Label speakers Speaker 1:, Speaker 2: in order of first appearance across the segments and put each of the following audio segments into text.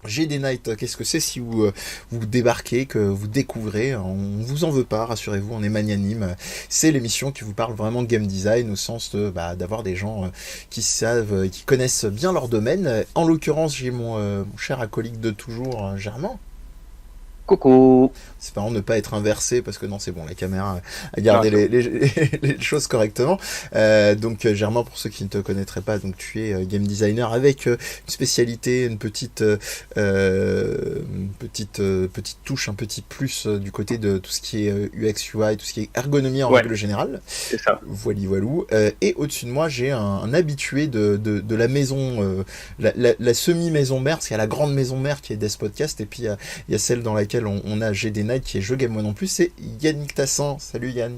Speaker 1: GD Night, qu'est-ce que c'est si vous débarquez, que vous découvrez, on vous en veut pas, rassurez-vous, on est magnanime. C'est l'émission qui vous parle vraiment de game design au sens d'avoir des gens qui savent, qui connaissent bien leur domaine. En l'occurrence, j'ai mon cher acolyte de toujours, Germain.
Speaker 2: Coucou.
Speaker 1: C'est marrant de ne pas être inversé parce que non, c'est bon, la caméra a gardé les choses correctement. Donc Germain, pour ceux qui ne te connaîtraient pas, donc tu es game designer avec une spécialité, une petite touche, un petit plus du côté de tout ce qui est UX UI, tout ce qui est ergonomie en règle générale.
Speaker 2: C'est ça.
Speaker 1: Voilou. Et au-dessus de moi, j'ai un habitué de la maison, la semi-maison mère, parce qu'il y a la grande maison mère qui est Death Podcast, et puis il y a celle dans laquelle on a GD Night qui est Jeux Game Moi Non Plus, c'est Yannick Tassin. Salut Yann.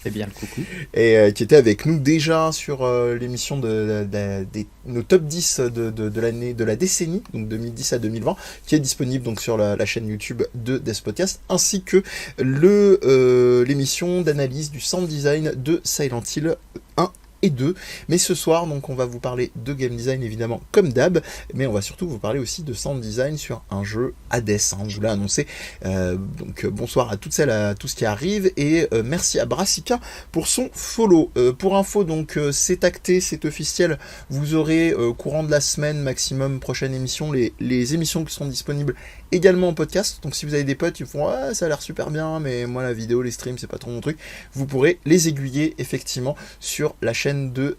Speaker 3: Eh bien, le coucou.
Speaker 1: Et qui était avec nous déjà sur l'émission nos top 10 de l'année, de la décennie, donc 2010 à 2020, qui est disponible donc sur la chaîne YouTube de Death Podcast, ainsi que l'émission d'analyse du sound design de Silent Hill 1 et 2. Mais ce soir, donc, on va vous parler de game design, évidemment, comme d'hab, mais on va surtout vous parler aussi de sound design sur un jeu Hades, hein, je vous l'ai annoncé. Donc, bonsoir à toutes tous qui arrivent, et merci à Brassica pour son follow. Pour info, donc, c'est acté, c'est officiel, vous aurez, courant de la semaine, maximum, prochaine émission, les émissions qui seront disponibles également en podcast. Donc si vous avez des potes qui font « ça a l'air super bien, mais moi la vidéo, les streams, c'est pas trop mon truc », vous pourrez les aiguiller effectivement sur la chaîne de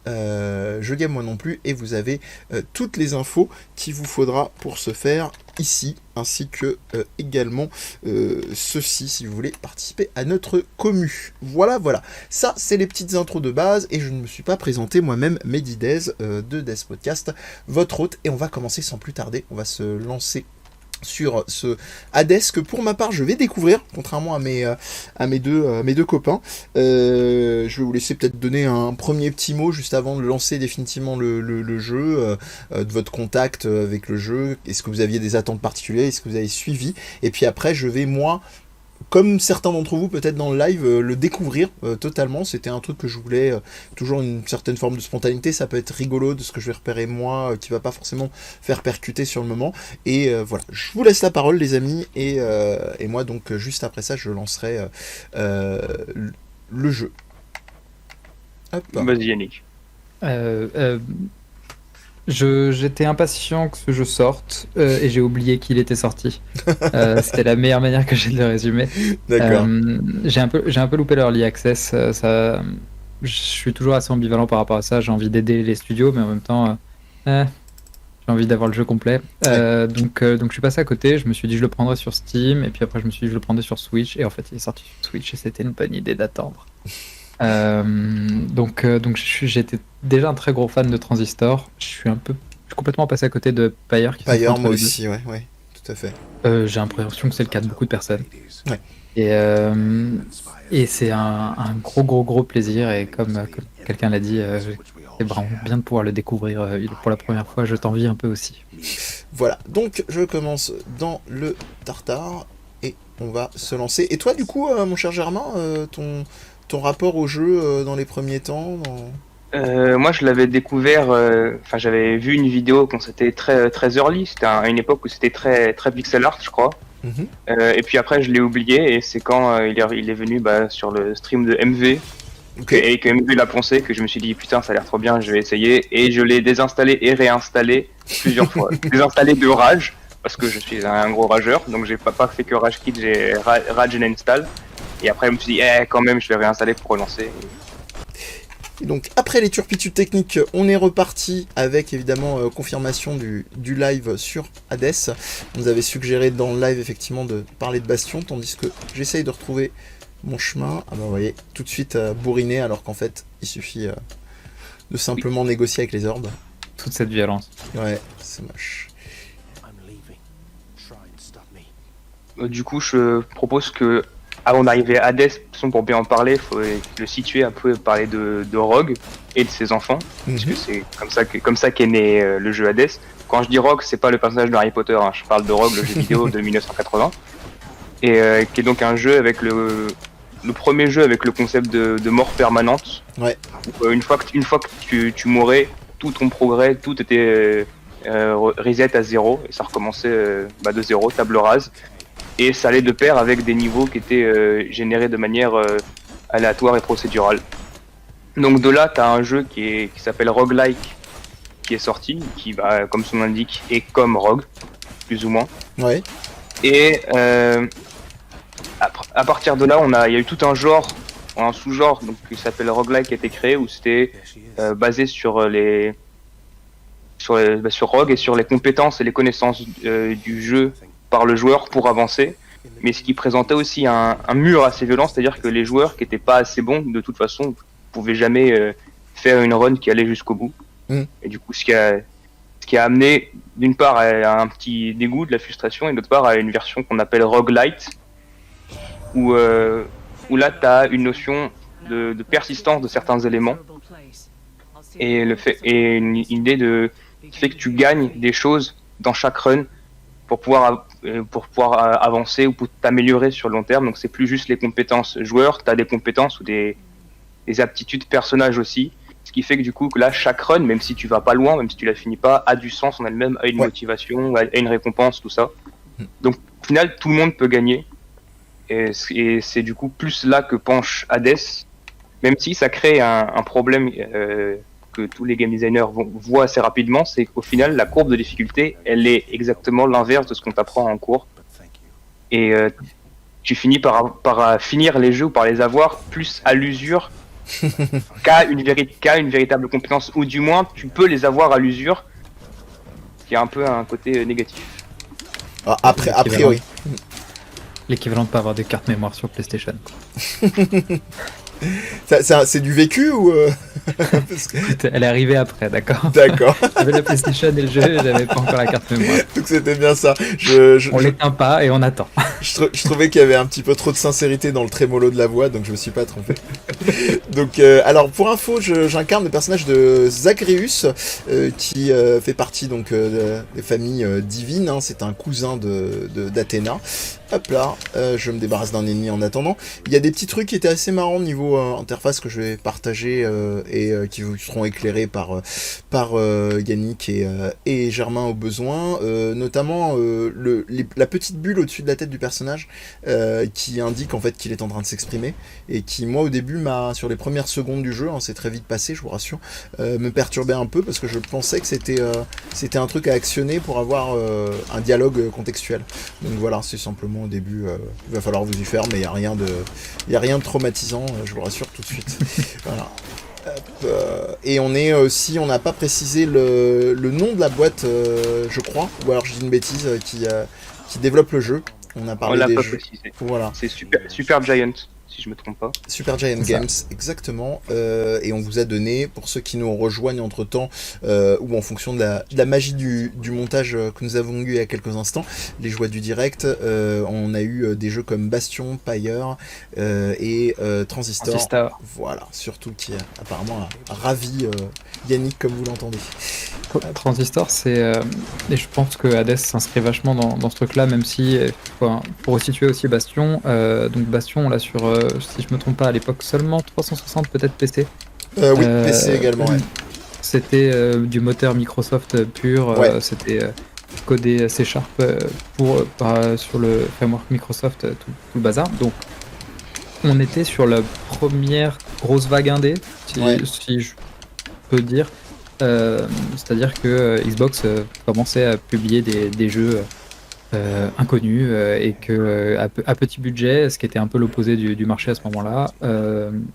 Speaker 1: Jeux Game Moi Non Plus, et vous avez toutes les infos qu'il vous faudra pour ce faire ici, ainsi que également ceci si vous voulez participer à notre commu. Voilà, ça c'est les petites intros de base, et je ne me suis pas présenté moi-même, Medidez de Death Podcast, votre hôte, et on va commencer sans plus tarder, on va se lancer sur ce Hades que pour ma part je vais découvrir, contrairement à mes deux copains. Je vais vous laisser peut-être donner un premier petit mot juste avant de lancer définitivement le jeu, de votre contact avec le jeu. Est-ce que vous aviez des attentes particulières, est-ce que vous avez suivi, et puis après je vais moi, comme certains d'entre vous peut-être dans le live, le découvrir totalement. C'était un truc que je voulais, toujours une certaine forme de spontanéité, ça peut être rigolo de ce que je vais repérer moi, qui va pas forcément faire percuter sur le moment, et voilà, je vous laisse la parole les amis, et moi donc juste après ça je lancerai le jeu. Hop.
Speaker 2: Vas-y Yannick.
Speaker 3: J'étais impatient que ce jeu sorte et j'ai oublié qu'il était sorti. C'était la meilleure manière que j'ai de le résumer.
Speaker 1: D'accord.
Speaker 3: J'ai un peu loupé l'Early Access. Je suis toujours assez ambivalent par rapport à ça. J'ai envie d'aider les studios, mais en même temps, j'ai envie d'avoir le jeu complet. Donc je suis passé à côté. Je me suis dit je le prendrais sur Steam, et puis après je me suis dit je le prendrais sur Switch, et en fait il est sorti sur Switch et c'était une bonne idée d'attendre. Donc j'étais déjà un très gros fan de Transistor. Je suis complètement passé à côté de Pyre.
Speaker 1: Pyre, moi aussi, ouais, tout à fait.
Speaker 3: J'ai l'impression que c'est le cas de beaucoup de personnes.
Speaker 1: Ouais.
Speaker 3: Et c'est un gros plaisir, et comme quelqu'un l'a dit, c'est vraiment bien de pouvoir le découvrir pour la première fois. Je t'envie un peu aussi.
Speaker 1: Voilà, donc je commence dans le tartare et on va se lancer. Et toi du coup, mon cher Germain, ton rapport au jeu dans les premiers temps
Speaker 2: Moi, je l'avais découvert. J'avais vu une vidéo quand c'était très early. C'était à une époque où c'était très pixel art, je crois. Et puis après, je l'ai oublié. Et c'est quand il est venu sur le stream de MV, et que MV l'a poncé, que je me suis dit putain, ça a l'air trop bien, je vais essayer. Et je l'ai désinstallé et réinstallé plusieurs fois. Désinstallé de rage, parce que je suis un gros rageur. Donc j'ai pas fait que rage quit, j'ai rage and install. Et après, je me suis dit, quand même, je vais réinstaller pour relancer.
Speaker 1: Et donc, après les turpitudes techniques, on est reparti avec, évidemment, confirmation du live sur Hades. On nous avait suggéré dans le live, effectivement, de parler de Bastion, tandis que j'essaye de retrouver mon chemin. Ah bah, vous voyez, tout de suite bourriné, alors qu'en fait, il suffit de simplement négocier avec les orbes.
Speaker 3: Toute cette violence.
Speaker 1: Ouais, c'est moche.
Speaker 2: Du coup, je propose que, avant d'arriver à Hades, pour bien en parler, il faut le situer un peu, parler de Rogue et de ses enfants, parce que c'est comme ça qu'est né le jeu Hades. Quand je dis Rogue, c'est pas le personnage de Harry Potter, hein, je parle de Rogue, le jeu vidéo de 1980, et qui est donc un jeu avec le premier jeu avec le concept de mort permanente.
Speaker 1: Ouais.
Speaker 2: Une fois que tu mourais, tout ton progrès, tout était reset à 0, et ça recommençait de 0, table rase. Et ça allait de pair avec des niveaux qui étaient générés de manière aléatoire et procédurale. Donc de là, tu as un jeu qui s'appelle Roguelike qui est sorti, qui, comme son nom l'indique, est comme Rogue, plus ou moins.
Speaker 1: Ouais.
Speaker 2: Et à partir de là, il y a eu tout un genre, un sous-genre donc, qui s'appelle Roguelike qui a été créé, où c'était basé sur Rogue et sur les compétences et les connaissances du jeu par le joueur pour avancer, mais ce qui présentait aussi un mur assez violent, c'est-à-dire que les joueurs qui n'étaient pas assez bons, de toute façon, ne pouvaient jamais faire une run qui allait jusqu'au bout. Et du coup, ce qui a amené d'une part à un petit dégoût, de la frustration, et d'autre part à une version qu'on appelle Roguelite, où là, tu as une notion de persistance de certains éléments, et une idée qui fait que tu gagnes des choses dans chaque run pour pouvoir avancer ou pour t'améliorer sur le long terme. Donc c'est plus juste les compétences joueurs, tu as des compétences ou des aptitudes personnages aussi, ce qui fait que du coup que là chaque run, même si tu vas pas loin, même si tu la finis pas, a du sens en elle-même, a une motivation, a une récompense, tout ça. Donc au final tout le monde peut gagner, et c'est du coup plus là que penche Hades, même si ça crée un problème que tous les game designers voient assez rapidement, c'est qu'au final la courbe de difficulté elle est exactement l'inverse de ce qu'on t'apprend en cours, et tu finis par finir les jeux ou par les avoir plus à l'usure qu'à une véritable compétence, ou du moins tu peux les avoir à l'usure, ce qui a un peu un côté négatif.
Speaker 1: A priori.
Speaker 3: L'équivalent de pas avoir de carte mémoire sur PlayStation.
Speaker 1: C'est du vécu ou
Speaker 3: Elle est arrivée après, d'accord.
Speaker 1: D'accord.
Speaker 3: J'avais la PlayStation et le jeu, j'avais pas encore la carte mémoire.
Speaker 1: Donc c'était bien ça.
Speaker 3: On l'éteint pas et on attend.
Speaker 1: Je trouvais qu'il y avait un petit peu trop de sincérité dans le trémolo de la voix, donc je me suis pas trompé. Donc, alors pour info, j'incarne le personnage de Zagreus, qui fait partie donc des familles divines. Hein. C'est un cousin d'Athéna. Hop là, je me débarrasse d'un ennemi en attendant. Il y a des petits trucs qui étaient assez marrants niveau interface que je vais partager et qui vous seront éclairés par Yannick et Germain au besoin. Notamment la petite bulle au-dessus de la tête du personnage qui indique en fait qu'il est en train de s'exprimer, et qui moi au début sur les premières secondes du jeu, hein, c'est très vite passé je vous rassure, me perturbait un peu parce que je pensais que c'était un truc à actionner pour avoir un dialogue contextuel. Donc voilà, c'est simplement au début, il va falloir vous y faire, mais il y a rien de traumatisant, je vous rassure tout de suite. Voilà. Et on n'a pas précisé le nom de la boîte, je crois, ou alors je dis une bêtise, qui développe le jeu. On a parlé des jeux. Voilà.
Speaker 2: C'est Super Giant, si je me trompe pas.
Speaker 1: Super Giant Games, exactement. Et on vous a donné, pour ceux qui nous rejoignent entre temps, ou en fonction de la magie du montage que nous avons eu il y a quelques instants, les joies du direct, on a eu des jeux comme Bastion, Pyre et Transistor. Voilà, surtout qui apparemment a ravi Yannick, comme vous l'entendez.
Speaker 3: Transistor, et je pense que Hades s'inscrit vachement dans ce truc-là, même si, pour resituer aussi Bastion, donc Bastion, on l'a sur, si je me trompe pas, à l'époque seulement 360, peut-être PC.
Speaker 1: Oui, PC également, ouais.
Speaker 3: C'était du moteur Microsoft pur, c'était codé C# sur le framework Microsoft, tout le bazar. Donc, on était sur la première grosse vague indé, si je peux dire. C'est-à-dire que Xbox commençait à publier des jeux inconnus et que à petit budget, ce qui était un peu l'opposé du marché à ce moment-là.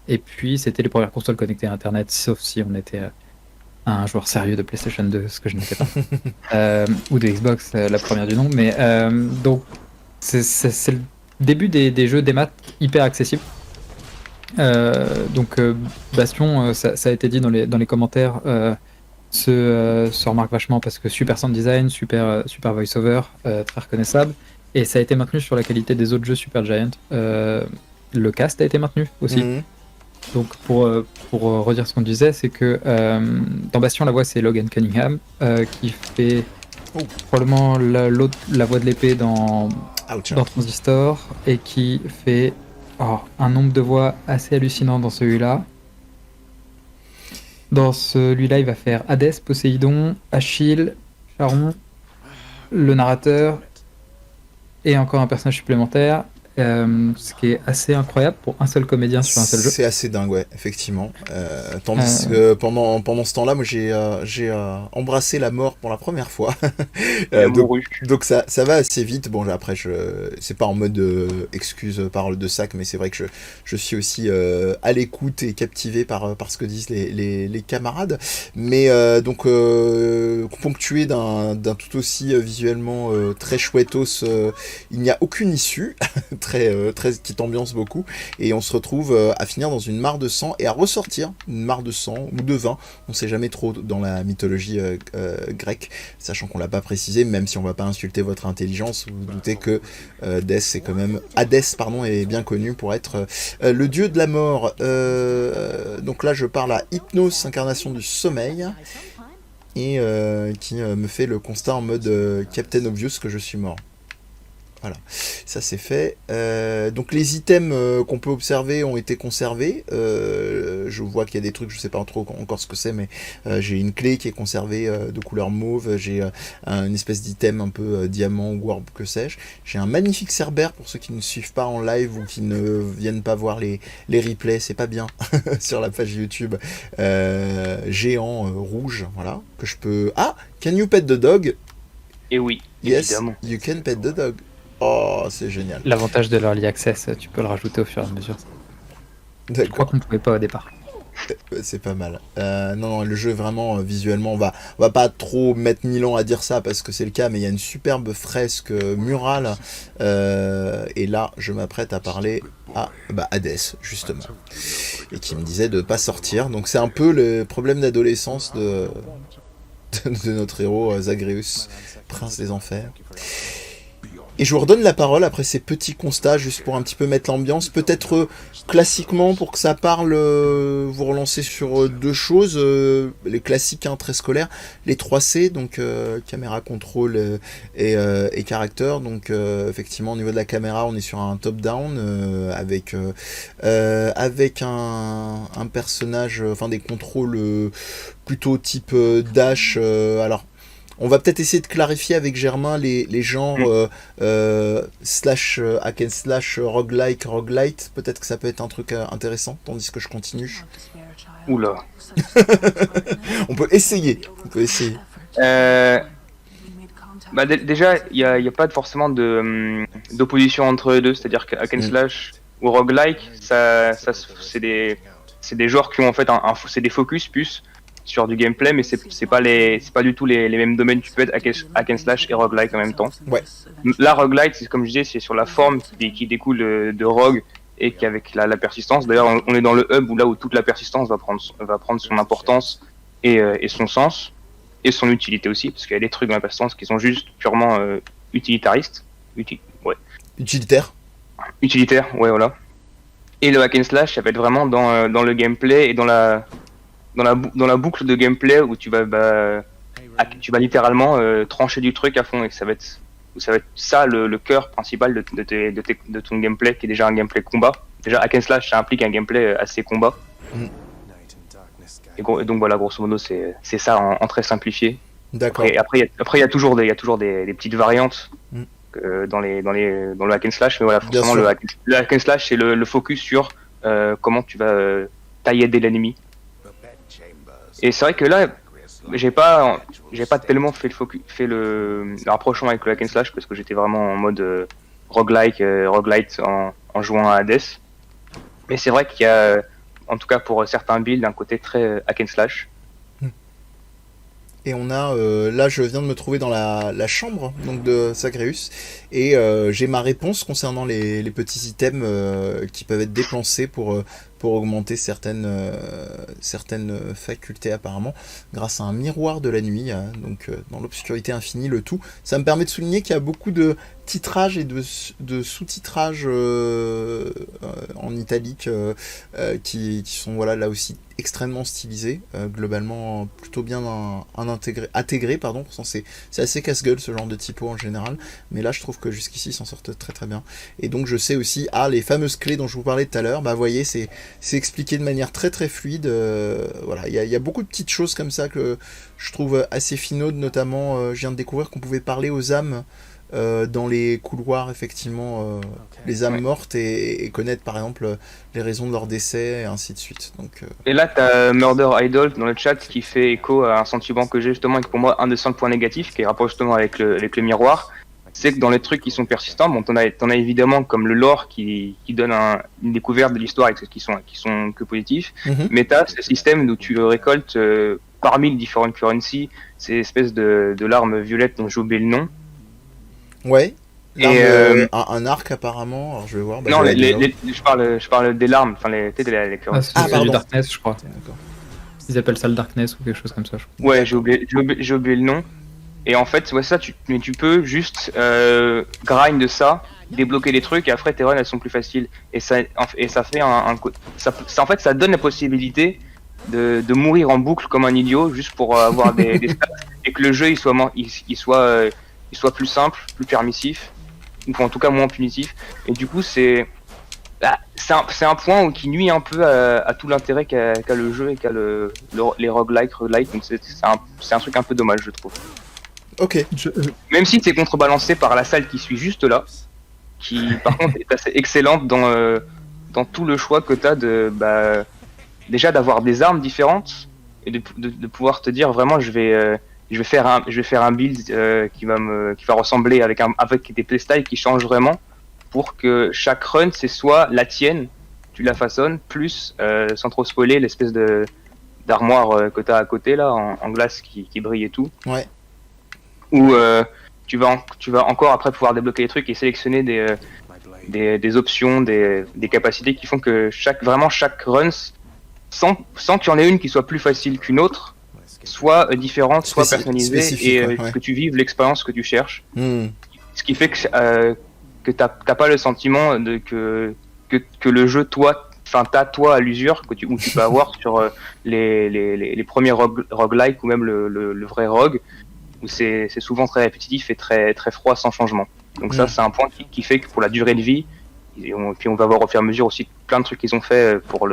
Speaker 3: Et puis c'était les premières consoles connectées à Internet, sauf si on était un joueur sérieux de PlayStation 2, ce que je n'étais pas, ou de Xbox, la première du nom. Mais donc c'est le début des jeux des maths hyper accessibles. Donc Bastion, ça a été dit dans les commentaires, se remarque vachement parce que super sound design, super voice-over, très reconnaissable, et ça a été maintenu sur la qualité des autres jeux Super Giant. Le cast a été maintenu aussi. Donc pour redire ce qu'on disait, c'est que dans Bastion, la voix c'est Logan Cunningham, qui fait probablement la voix de l'épée dans Transistor, et qui fait un nombre de voix assez hallucinant dans celui-là. Dans celui-là, il va faire Hades, Poséidon, Achille, Charon, le narrateur et encore un personnage supplémentaire. Ce qui est assez incroyable pour un seul comédien sur un seul jeu.
Speaker 1: C'est assez dingue, ouais, effectivement. Tandis que pendant ce temps-là, moi j'ai embrassé la mort pour la première fois. Donc ça va assez vite. Bon, après, c'est pas en mode excuse, parole de sac, mais c'est vrai que je suis aussi à l'écoute et captivé par ce que disent les camarades. Mais donc, ponctué d'un tout aussi visuellement très chouettos, il n'y a aucune issue. très qui t'ambiance beaucoup, et on se retrouve à finir dans une mare de sang et à ressortir une mare de sang ou de vin, on sait jamais trop dans la mythologie grecque, sachant qu'on l'a pas précisé, même si on va pas insulter votre intelligence, vous vous doutez que Hadès est bien connu pour être le dieu de la mort. Donc là je parle à Hypnos, incarnation du sommeil, et qui me fait le constat en mode Captain Obvious que je suis mort. Voilà, ça c'est fait. Donc les items qu'on peut observer ont été conservés. Je vois qu'il y a des trucs, je sais pas trop encore ce que c'est, mais j'ai une clé qui est conservée de couleur mauve. J'ai une espèce d'item un peu diamant ou orbe, que sais-je. J'ai un magnifique cerbère pour ceux qui ne suivent pas en live ou qui ne viennent pas voir les replays, c'est pas bien, sur la page YouTube. Géant rouge, voilà, que je peux... Ah, can you pet the dog?
Speaker 2: Et oui,
Speaker 1: yes,
Speaker 2: évidemment.
Speaker 1: You can pet the dog. Oh, c'est génial.
Speaker 3: L'avantage de l'early access, tu peux le rajouter au fur et à mesure.
Speaker 1: D'accord.
Speaker 3: Je crois qu'on ne pouvait pas au départ.
Speaker 1: C'est pas mal. Non, le jeu vraiment visuellement, on va pas trop mettre 1000 ans à dire ça parce que c'est le cas, mais il y a une superbe fresque murale. Et là, je m'apprête à parler à Hadès, justement, et qui me disait de pas sortir. Donc c'est un peu le problème d'adolescence de notre héros Zagreus, prince des enfers. Et je vous redonne la parole après ces petits constats, juste pour un petit peu mettre l'ambiance. Peut-être classiquement, pour que ça parle, vous relancez sur deux choses. Les classiques, très scolaires. Les 3C, donc caméra, contrôle et caractère. Donc effectivement, au niveau de la caméra, on est sur un top-down avec un personnage, enfin des contrôles plutôt type dash. Alors, on va peut-être essayer de clarifier avec Germain les genres slash hack and slash roguelike, roguelite. Peut-être que ça peut être un truc intéressant, tandis que je continue.
Speaker 2: Oula.
Speaker 1: On peut essayer.
Speaker 2: Déjà, il n'y a pas forcément d'opposition entre les deux. C'est-à-dire que hack and slash ou roguelike, c'est des genres qui ont en fait c'est des focus plus sur du gameplay, mais c'est pas du tout les mêmes domaines. Tu peux être hack and slash et roguelike en même temps.
Speaker 1: Ouais.
Speaker 2: Là, roguelike, c'est comme je disais, c'est sur la forme qui découle de rogue et qui avec la persistance. D'ailleurs, on est dans le hub où toute la persistance va prendre son importance et son sens et son utilité aussi, parce qu'il y a des trucs dans la persistance qui sont juste purement utilitaristes.
Speaker 1: Utilitaire,
Speaker 2: ouais, voilà. Et le hack and slash, ça va être vraiment dans le gameplay et dans la boucle de gameplay où tu vas littéralement trancher du truc à fond, et ça va être ça le cœur principal de ton gameplay, qui est déjà un gameplay combat. Déjà hack and slash, ça implique un gameplay assez combat. Et donc voilà, grosso modo c'est ça en très simplifié.
Speaker 1: D'accord.
Speaker 2: Et après il y a toujours des petites variantes dans le hack and slash, mais voilà, forcément le hack and slash, c'est le focus sur comment tu vas tailler l'ennemi. Et c'est vrai que là, j'ai pas tellement fait le rapprochement avec le hack and slash, parce que j'étais vraiment en mode roguelite en jouant à Hades. Mais c'est vrai qu'il y a, en tout cas pour certains builds, un côté très hack and slash.
Speaker 1: Et on a, là je viens de me trouver dans la chambre donc de Zagreus, et j'ai ma réponse concernant les petits items qui peuvent être dépensés pour augmenter certaines facultés apparemment, grâce à un miroir de la nuit, donc dans l'obscurité infinie le tout. Ça me permet de souligner qu'il y a beaucoup de titrage et de sous-titrage en italique qui sont voilà là aussi extrêmement stylisés, globalement plutôt bien intégrés pardon. Pourtant c'est assez casse-gueule ce genre de typo en général, mais là je trouve que jusqu'ici ils s'en sortent très très bien. Et donc je sais aussi les fameuses clés dont je vous parlais tout à l'heure, bah voyez c'est expliqué de manière très très fluide. Voilà, il y a beaucoup de petites choses comme ça que je trouve assez finaudes, notamment je viens de découvrir qu'on pouvait parler aux âmes dans les couloirs, effectivement, les âmes mortes et connaître par exemple les raisons de leur décès et ainsi de suite. Donc,
Speaker 2: Et là, t'as Murder Idol dans le chat qui fait écho à un sentiment que j'ai justement, et que pour moi, un des seuls points négatifs, qui est rapport justement avec le miroir, c'est que dans les trucs qui sont persistants, bon, t'en as évidemment comme le lore qui donne une découverte de l'histoire et qui sont que positifs, mais t'as ce système où tu récoltes parmi les différentes currencies ces espèces de larmes violettes dont j'ai oublié le nom.
Speaker 1: Ouais. Un arc apparemment, alors je vais voir.
Speaker 2: Non, je parle des larmes, enfin les currencies.
Speaker 3: C'est du Darkness, je crois. D'accord. Ils appellent ça le Darkness ou quelque chose comme ça. Je crois.
Speaker 2: Ouais, j'ai oublié le nom. Et en fait, ouais, ça, tu peux juste grind de ça, débloquer les trucs, et après tes runs elles sont plus faciles. Et ça fait en fait, ça donne la possibilité de mourir en boucle comme un idiot juste pour avoir des stats, et que le jeu il soit plus simple, plus permissif, ou en tout cas moins punitif. Et du coup, c'est un point qui nuit un peu à tout l'intérêt qu'a le jeu et qu'a les roguelike. Donc c'est un truc un peu dommage, je trouve.
Speaker 1: Ok.
Speaker 2: Même si c'est contrebalancé par la salle qui suit juste là, qui par contre est assez excellente dans tout le choix que t'as déjà d'avoir des armes différentes et de pouvoir te dire vraiment je vais faire un build qui va ressembler avec des playstyles qui changent vraiment pour que chaque run c'est soit la tienne, tu la façonnes, plus sans trop spoiler l'espèce d'armoire que t'as à côté là en glace qui brille et tout.
Speaker 1: Ouais.
Speaker 2: Où tu vas encore après pouvoir débloquer les trucs et sélectionner des options, des capacités qui font que chaque run sans qu'il y en ait une qui soit plus facile qu'une autre, soit différente, soit personnalisée, et que tu vives l'expérience que tu cherches. Ce qui fait que t'as pas le sentiment que le jeu t'as toi à l'usure où tu peux avoir sur les premiers roguelike ou même le vrai rogue, où c'est souvent très répétitif et très très froid sans changement. Donc ça c'est un point qui fait que pour la durée de vie, puis on va voir au fur et à mesure aussi plein de trucs qu'ils ont fait pour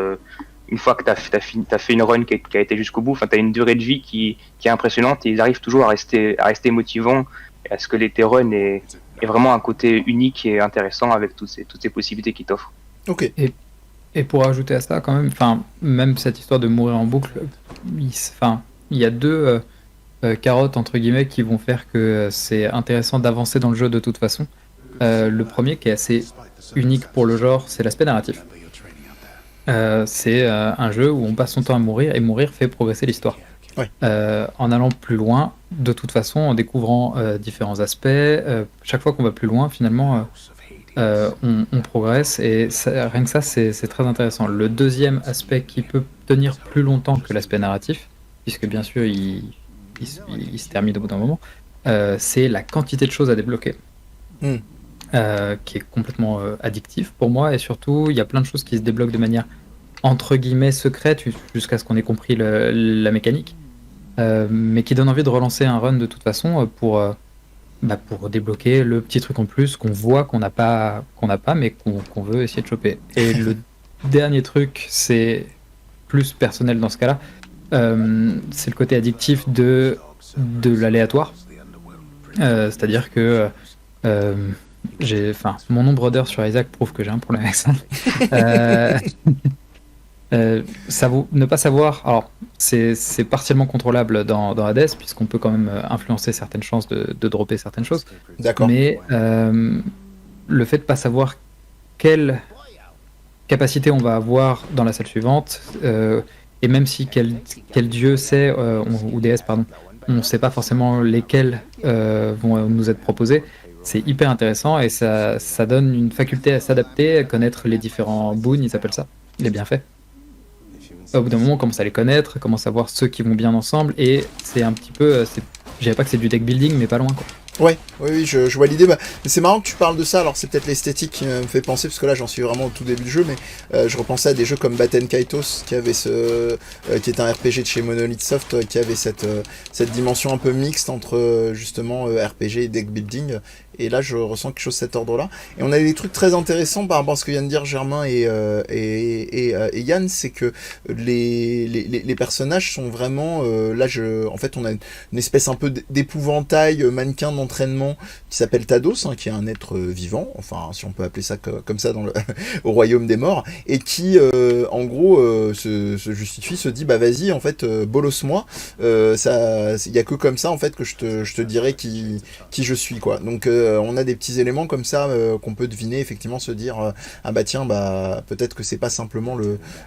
Speaker 2: une fois que t'as fait une run qui a été jusqu'au bout, enfin t'as une durée de vie qui est impressionnante, et ils arrivent toujours à rester motivants, et à ce que tes runs aient vraiment un côté unique et intéressant avec toutes ces possibilités qu'ils t'offrent.
Speaker 1: Ok.
Speaker 3: Et pour ajouter à ça quand même, enfin même cette histoire de mourir en boucle, il y a deux carottes entre guillemets qui vont faire que c'est intéressant d'avancer dans le jeu de toute façon. Le premier qui est assez unique pour le genre, c'est l'aspect narratif. C'est un jeu où on passe son temps à mourir, et mourir fait progresser l'histoire.
Speaker 1: Ouais.
Speaker 3: En allant plus loin, de toute façon, en découvrant différents aspects, chaque fois qu'on va plus loin, finalement, on progresse, et rien que ça, c'est très intéressant. Le deuxième aspect qui peut tenir plus longtemps que l'aspect narratif, puisque bien sûr il se termine au bout d'un moment, c'est la quantité de choses à débloquer. Qui est complètement addictif pour moi, et surtout il y a plein de choses qui se débloquent de manière entre guillemets secrète jusqu'à ce qu'on ait compris la mécanique, mais qui donne envie de relancer un run de toute façon pour débloquer le petit truc en plus qu'on voit qu'on n'a pas mais qu'on veut essayer de choper. Et le dernier truc, c'est plus personnel dans ce cas-là, c'est le côté addictif de l'aléatoire, c'est-à-dire que mon nombre d'heures sur Isaac prouve que j'ai un problème avec ça. Ne pas savoir, alors c'est partiellement contrôlable dans Hades, puisqu'on peut quand même influencer certaines chances de dropper certaines choses.
Speaker 1: D'accord.
Speaker 3: Mais le fait de pas savoir quelle capacité on va avoir dans la salle suivante, et même si quel dieu sait, ou déesse pardon, on ne sait pas forcément lesquels vont nous être proposés. C'est hyper intéressant, et ça donne une faculté à s'adapter, à connaître les différents boons, ils appellent ça, les bienfaits. Au bout d'un moment, on commence à les connaître, commence à voir ceux qui vont bien ensemble, et c'est un petit peu, je dirais pas que c'est du deck building, mais pas loin quoi.
Speaker 1: Ouais, oui, je vois l'idée. Mais c'est marrant que tu parles de ça. Alors, c'est peut-être l'esthétique qui me fait penser, parce que là, j'en suis vraiment au tout début du jeu, mais je repensais à des jeux comme Baten Kaitos, qui avait qui est un RPG de chez Monolith Soft, qui avait cette dimension un peu mixte entre justement RPG et deck building. Et là, je ressens quelque chose de cet ordre-là. Et on a des trucs très intéressants par rapport à ce que viennent de dire Germain et Yann, c'est que les personnages sont vraiment là. En fait, on a une espèce un peu d'épouvantail mannequin d'entraînement qui s'appelle Tados, qui est un être vivant, enfin si on peut appeler ça comme ça dans au royaume des morts, et qui en gros se justifie, se dit bah vas-y en fait bolos-moi, ça il y a que comme ça en fait que je te dirai qui je suis quoi. Donc on a des petits éléments comme ça qu'on peut deviner, effectivement se dire ah bah tiens bah peut-être que c'est pas simplement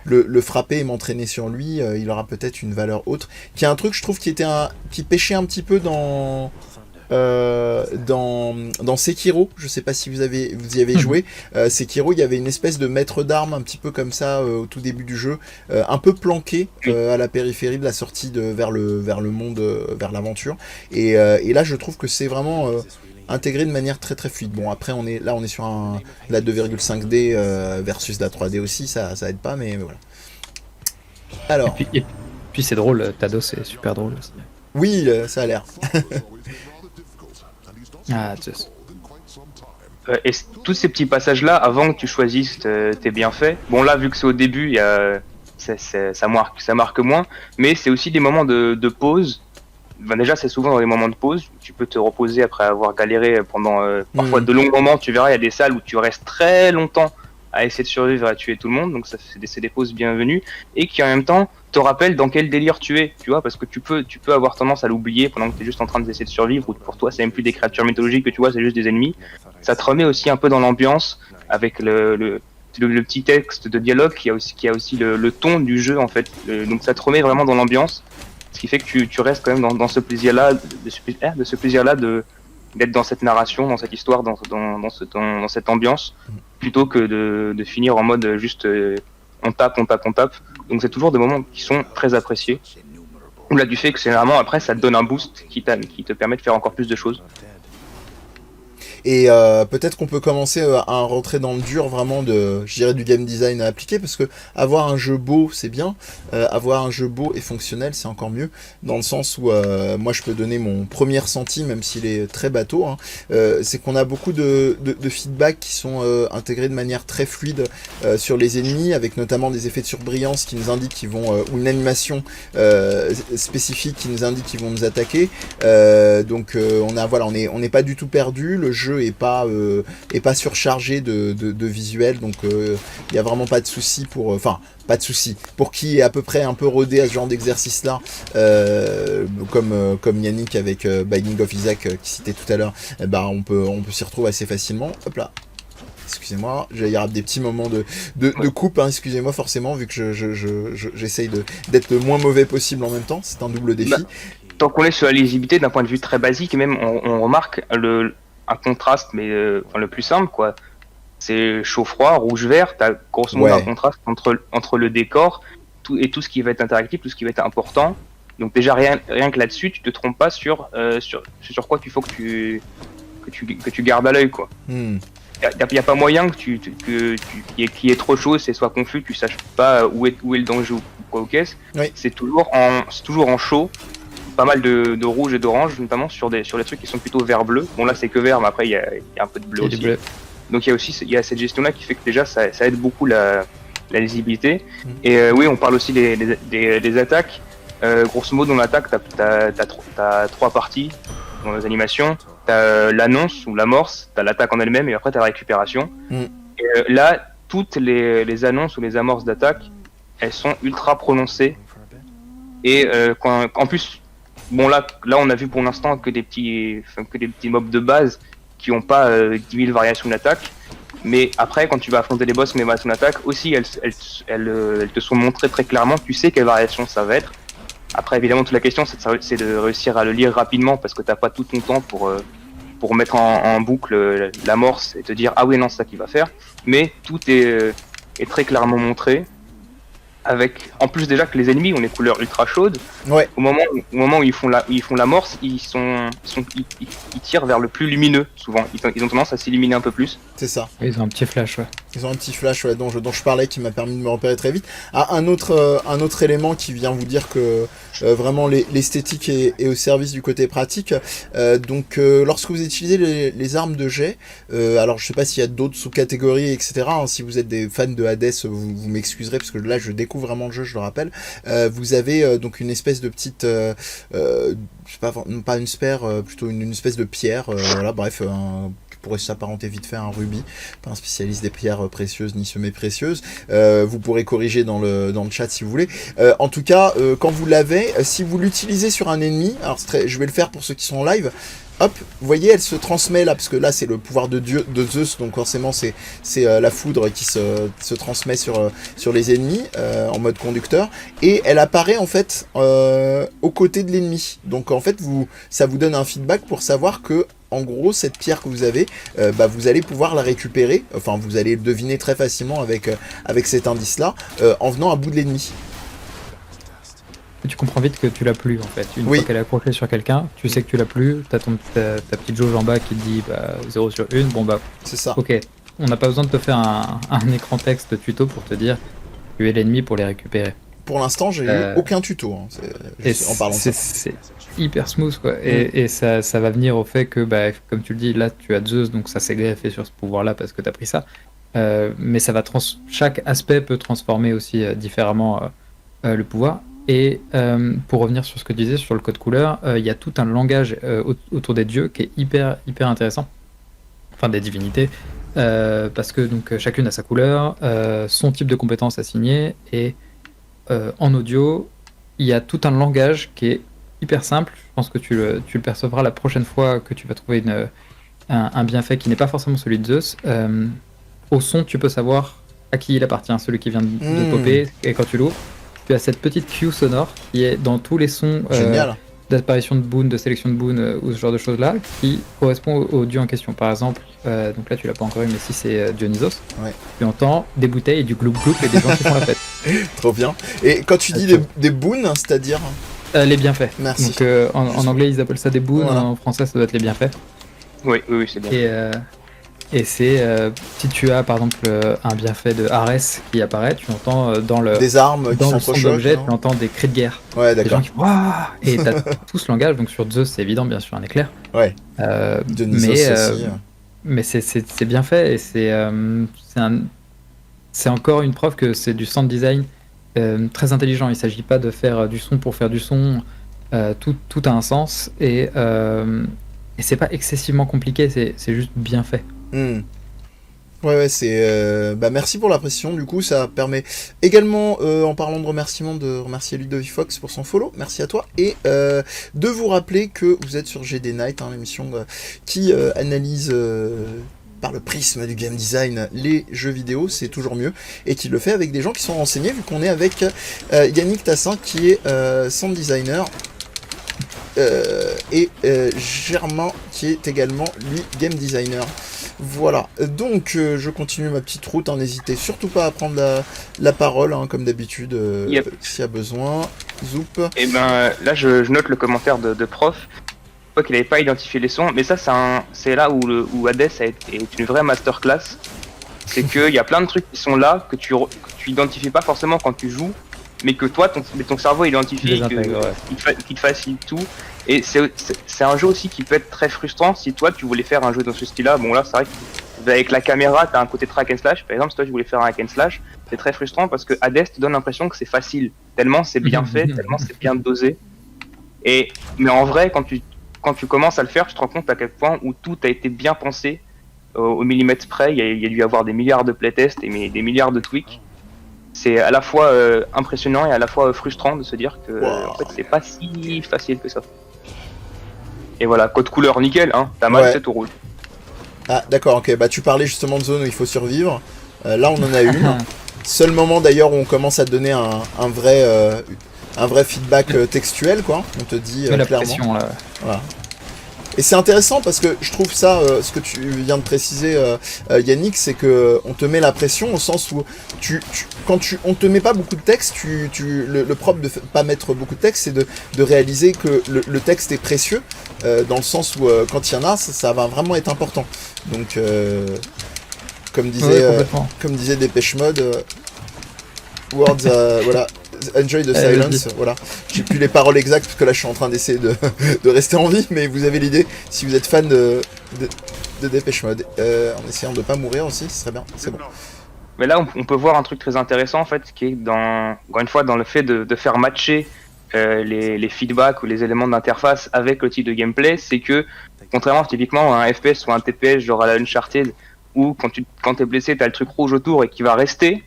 Speaker 1: le frapper et m'entraîner sur lui, il aura peut-être une valeur autre, qui est un truc je trouve qui pêchait un petit peu dans Sekiro. Je sais pas si vous y avez joué. Sekiro, il y avait une espèce de maître d'armes un petit peu comme ça au tout début du jeu, un peu planqué à la périphérie de la sortie vers le monde, vers l'aventure. Et là, je trouve que c'est vraiment intégré de manière très très fluide. Bon, après on est sur la 2,5D versus la 3D aussi, ça aide pas, mais voilà. Alors.
Speaker 3: Et puis c'est drôle, Tados c'est super drôle aussi.
Speaker 1: Oui, ça a l'air.
Speaker 3: Ah, Zeus.
Speaker 2: Et tous ces petits passages-là, avant que tu choisisses tes bienfaits, bon là, vu que c'est au début, ça marque moins, mais c'est aussi des moments de pause. Ben déjà, c'est souvent dans les moments de pause, tu peux te reposer après avoir galéré pendant parfois de longs moments. Tu verras, il y a des salles où tu restes très longtemps à essayer de survivre et à tuer tout le monde, donc c'est des pauses bienvenues, et qui en même temps te rappellent dans quel délire tu es, tu vois, parce que tu peux avoir tendance à l'oublier pendant que tu es juste en train d'essayer de survivre, ou pour toi c'est même plus des créatures mythologiques que tu vois, c'est juste des ennemis. Ça te remet aussi un peu dans l'ambiance, avec le petit texte de dialogue qui a aussi le ton du jeu en fait, donc ça te remet vraiment dans l'ambiance, ce qui fait que tu restes quand même dans ce plaisir-là, de ce plaisir-là d'être dans cette narration, dans cette histoire, dans cette ambiance, plutôt que de finir en mode juste on tape. Donc c'est toujours des moments qui sont très appréciés. Au-delà du fait que généralement après ça te donne un boost qui te permet de faire encore plus de choses.
Speaker 1: Et peut-être qu'on peut commencer à rentrer dans le dur vraiment je dirais du game design à appliquer, parce que avoir un jeu beau c'est bien, avoir un jeu beau et fonctionnel c'est encore mieux, dans le sens où moi je peux donner mon premier ressenti, même s'il est très bateau, c'est qu'on a beaucoup de feedback qui sont intégrés de manière très fluide sur les ennemis, avec notamment des effets de surbrillance qui nous indiquent qu'ils vont, ou une animation spécifique qui nous indique qu'ils vont nous attaquer, donc on n'est pas du tout perdu, le jeu est pas surchargé de visuels, donc il y a vraiment pas de souci pas de souci pour qui est à peu près un peu rodé à ce genre d'exercice là, comme Yannick avec Binding of Isaac qui citait tout à l'heure, on peut s'y retrouver assez facilement. Hop là, excusez-moi, il y aura des petits moments de coupe, excusez-moi forcément, vu que j'essaye d'être le moins mauvais possible en même temps, c'est un double défi.
Speaker 2: Tant qu'on est sur la lisibilité d'un point de vue très basique, et même on remarque un contraste, mais le plus simple quoi, c'est chaud-froid, rouge-vert, t'as grosso modo un contraste entre le décor et tout ce qui va être interactif, tout ce qui va être important. Donc déjà rien que là-dessus, tu te trompes pas sur quoi il faut que tu gardes à l'œil quoi. Y a pas moyen qu'il y ait trop chaud, c'est soit confus, tu saches pas où est le danger ou quoi au caisse. Oui. C'est toujours en chaud. Pas mal de rouge et d'orange, notamment sur des trucs qui sont plutôt vert-bleu. Bon là c'est que vert, mais après il y a un peu de bleu aussi. Bleu. Donc il y a cette gestion là qui fait que déjà ça aide beaucoup la lisibilité. Et oui, on parle aussi des attaques. Grosso modo dans l'attaque t'as trois parties dans les animations. T'as l'annonce ou l'amorce, t'as l'attaque en elle-même, et après t'as la récupération. Et là toutes les annonces ou les amorces d'attaque, elles sont ultra prononcées. Et en plus, bon là on a vu pour l'instant que des petits mobs de base qui ont pas 10 000 variations d'attaque, mais après quand tu vas affronter les boss qui ont des variations d'attaque aussi, elles te sont montrées très clairement, tu sais quelle variation ça va être. Après évidemment toute la question c'est de réussir à le lire rapidement, parce que t'as pas tout ton temps pour mettre en boucle l'amorce et te dire ah oui non c'est ça qu'il va faire, mais tout est très clairement montré. avec, en plus déjà que les ennemis ont les couleurs ultra chaudes,
Speaker 1: Ouais.
Speaker 2: au moment où ils font l'amorce, ils tirent vers le plus lumineux, souvent. Ils ont tendance à s'illuminer un peu plus.
Speaker 1: C'est ça.
Speaker 3: Ils ont un petit flash, ouais.
Speaker 1: Ils ont un petit flash dont je parlais qui m'a permis de me repérer très vite. Ah, un autre élément qui vient vous dire que vraiment l'esthétique est au service du côté pratique. Donc lorsque vous utilisez les armes de jet, alors je sais pas s'il y a d'autres sous-catégories, etc. Hein, si vous êtes des fans de Hades, vous m'excuserez parce que là je découvre vraiment le jeu, je le rappelle. Vous avez donc une espèce de petite, pas une sphère, plutôt une espèce de pierre. Voilà, bref. Pourrait s'apparenter vite fait à un rubis, pas un spécialiste des pierres précieuses ni semi-précieuses. Vous pourrez corriger dans le chat si vous voulez. En tout cas, quand vous l'avez, si vous l'utilisez sur un ennemi, alors je vais le faire pour ceux qui sont en live. Hop, vous voyez, elle se transmet là, parce que là c'est le pouvoir de Dieu, de Zeus, donc forcément c'est la foudre qui se transmet sur les ennemis en mode conducteur, et elle apparaît en fait aux côtés de l'ennemi. Donc en fait ça vous donne un feedback pour savoir que en gros cette pierre que vous avez, vous allez pouvoir la récupérer, enfin vous allez le deviner très facilement avec cet indice là, en venant à bout de l'ennemi.
Speaker 3: Tu comprends vite que tu l'as plus en fait. Une fois qu'elle est accrochée sur quelqu'un, tu sais que tu l'as plus, t'as ta petite jauge en bas qui te dit 0 sur 1, bon bah
Speaker 1: c'est ça.
Speaker 3: Ok, on n'a pas besoin de te faire un écran texte tuto pour te dire tu es l'ennemi pour les récupérer.
Speaker 1: Pour l'instant j'ai eu aucun tuto en parlant de ça.
Speaker 3: C'est hyper smooth quoi, et ça va venir au fait que comme tu le dis, là tu as Zeus, donc ça s'est greffé sur ce pouvoir là parce que tu as pris ça, mais ça va chaque aspect peut transformer aussi différemment le pouvoir. Et pour revenir sur ce que tu disais sur le code couleur, il y a tout un langage autour des dieux qui est hyper intéressant, enfin des divinités, parce que donc chacune a sa couleur, son type de compétence assigné, et en audio il y a tout un langage qui est hyper simple. Je pense que tu le percevras la prochaine fois que tu vas trouver un bienfait qui n'est pas forcément celui de Zeus. Au son tu peux savoir à qui il appartient, celui qui vient de popper, et quand tu l'ouvres tu as cette petite cue sonore qui est dans tous les sons d'apparition de boon, de sélection de boon ou ce genre de choses là, qui correspond au dieu en question. Par exemple, donc là tu l'as pas encore eu, mais si c'est Dionysos, tu entends des bouteilles et du gloup gloup et des gens qui font la fête.
Speaker 1: Trop bien. Et quand tu dis des boons, c'est-à-dire
Speaker 3: les bienfaits.
Speaker 1: Merci.
Speaker 3: Donc en anglais ils appellent ça des boons, en français ça doit être les bienfaits.
Speaker 2: Oui, c'est bien.
Speaker 3: Et c'est si tu as par exemple un bienfait de Arès qui apparaît, tu entends
Speaker 1: des armes
Speaker 3: dans le son d'objet, tu entends des cris de guerre.
Speaker 1: Ouais, d'accord.
Speaker 3: Des gens qui Wouah et t'as tout ce langage. Donc sur Zeus c'est évident, bien sûr un éclair.
Speaker 1: Ouais.
Speaker 3: Mais c'est bien fait, et c'est encore une preuve que c'est du sound design très intelligent. Il s'agit pas de faire du son pour faire du son. Tout a un sens, et c'est pas excessivement compliqué, c'est juste bien fait.
Speaker 1: Ouais, c'est merci pour la précision. Du coup, ça permet également, en parlant de remerciements, de remercier Ludovifox pour son follow. Merci à toi, et de vous rappeler que vous êtes sur GD Night, l'émission qui analyse par le prisme du game design les jeux vidéo, c'est toujours mieux, et qui le fait avec des gens qui sont renseignés, vu qu'on est avec Yannick Tassin qui est sound designer. Et Germain qui est également lui game designer. Voilà, donc je continue ma petite route, n'hésitez surtout pas à prendre la parole, comme d'habitude, s'il y a besoin. Zoup.
Speaker 2: Et là je note le commentaire de prof, qu'il n'avait pas identifié les sons, mais ça c'est là où Hades est une vraie masterclass. C'est qu'il y a plein de trucs qui sont là que tu identifies pas forcément quand tu joues, mais que toi ton cerveau identifie, qui te facilite tout. Et c'est un jeu aussi qui peut être très frustrant si toi tu voulais faire un jeu dans ce style là. Bon là c'est vrai qu'avec la caméra t'as un côté track and slash, par exemple. Si toi tu voulais faire un hack and slash, c'est très frustrant parce que Hades te donne l'impression que c'est facile, tellement c'est bien fait, tellement c'est bien dosé. Mais en vrai quand tu commences à le faire, tu te rends compte à quel point où tout a été bien pensé au millimètre près. Il y a dû y avoir des milliards de playtests et des milliards de tweaks. C'est à la fois impressionnant et à la fois frustrant de se dire que en fait c'est pas si facile que ça. Et voilà, code couleur nickel, t'as mal, c'est tout rouge.
Speaker 1: Ah d'accord, ok, tu parlais justement de zone où il faut survivre. Là on en a une. Seul moment d'ailleurs où on commence à te donner un vrai feedback textuel, quoi. On te dit
Speaker 3: la
Speaker 1: clairement.
Speaker 3: pression, là.
Speaker 1: Voilà. Et c'est intéressant parce que je trouve ça, ce que tu viens de préciser, Yannick, c'est que on te met la pression au sens où on te met pas beaucoup de texte, le propre de pas mettre beaucoup de texte, c'est de réaliser que le texte est précieux, dans le sens où quand il y en a, ça va vraiment être important. Donc, comme disait Dépêche Mode, words, voilà. Enjoy the silence, voilà. J'ai plus les paroles exactes parce que là je suis en train d'essayer de rester en vie, mais vous avez l'idée. Si vous êtes fan de Dépêche Mode, en essayant de pas mourir aussi, ce serait bien, c'est bon.
Speaker 2: Mais là on peut voir un truc très intéressant en fait, qui est encore une fois dans le fait de faire matcher les feedbacks ou les éléments d'interface avec le type de gameplay, c'est que contrairement typiquement à un FPS ou un TPS genre à la Uncharted, où quand t'es blessé t'as le truc rouge autour et qui va rester.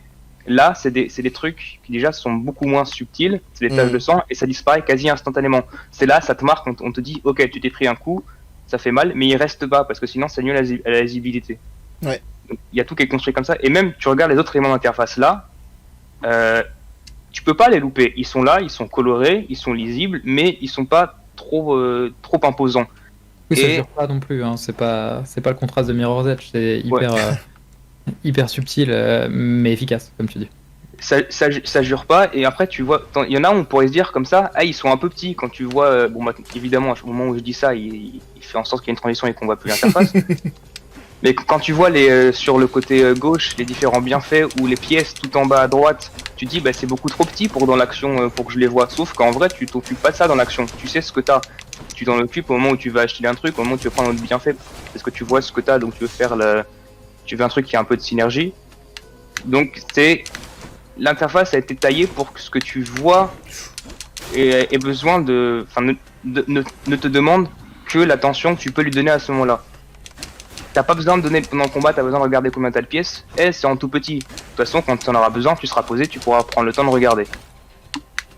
Speaker 2: Là, c'est des trucs qui déjà sont beaucoup moins subtils, c'est des taches de sang et ça disparaît quasi instantanément. C'est là, ça te marque, on te dit, ok, tu t'es pris un coup, ça fait mal, mais il reste pas parce que sinon ça nuit à la lisibilité.
Speaker 1: Ouais.
Speaker 2: Il y a tout qui est construit comme ça et même tu regardes les autres éléments d'interface là, tu peux pas les louper. Ils sont là, ils sont colorés, ils sont lisibles, mais ils sont pas trop imposants.
Speaker 3: Oui, ça dure pas non plus. Hein. C'est pas le contraste de Mirror's Edge, c'est hyper. Ouais. Hyper subtil, mais efficace, comme tu dis.
Speaker 2: Ça jure pas, et après tu vois, il y en a où on pourrait se dire comme ça, ils sont un peu petits, quand tu vois, bon bah, évidemment, au moment où je dis ça, il fait en sorte qu'il y ait une transition et qu'on voit plus l'interface. Mais quand tu vois sur le côté gauche, les différents bienfaits, ou les pièces tout en bas à droite, tu dis, bah c'est beaucoup trop petit pour dans l'action, pour que je les vois, sauf qu'en vrai, tu t'occupes pas de ça dans l'action, tu sais ce que t'as. Tu t'en occupes au moment où tu vas acheter un truc, au moment où tu veux prendre un autre bienfait, parce que tu vois ce que t'as, donc tu veux faire tu veux un truc qui a un peu de synergie. Donc l'interface a été taillée pour que ce que tu vois ait besoin ne te demande que l'attention que tu peux lui donner à ce moment-là. T'as pas besoin de donner pendant le combat, t'as besoin de regarder combien t'as de pièces, et c'est en tout petit. De toute façon, quand tu en auras besoin, tu seras posé, tu pourras prendre le temps de regarder.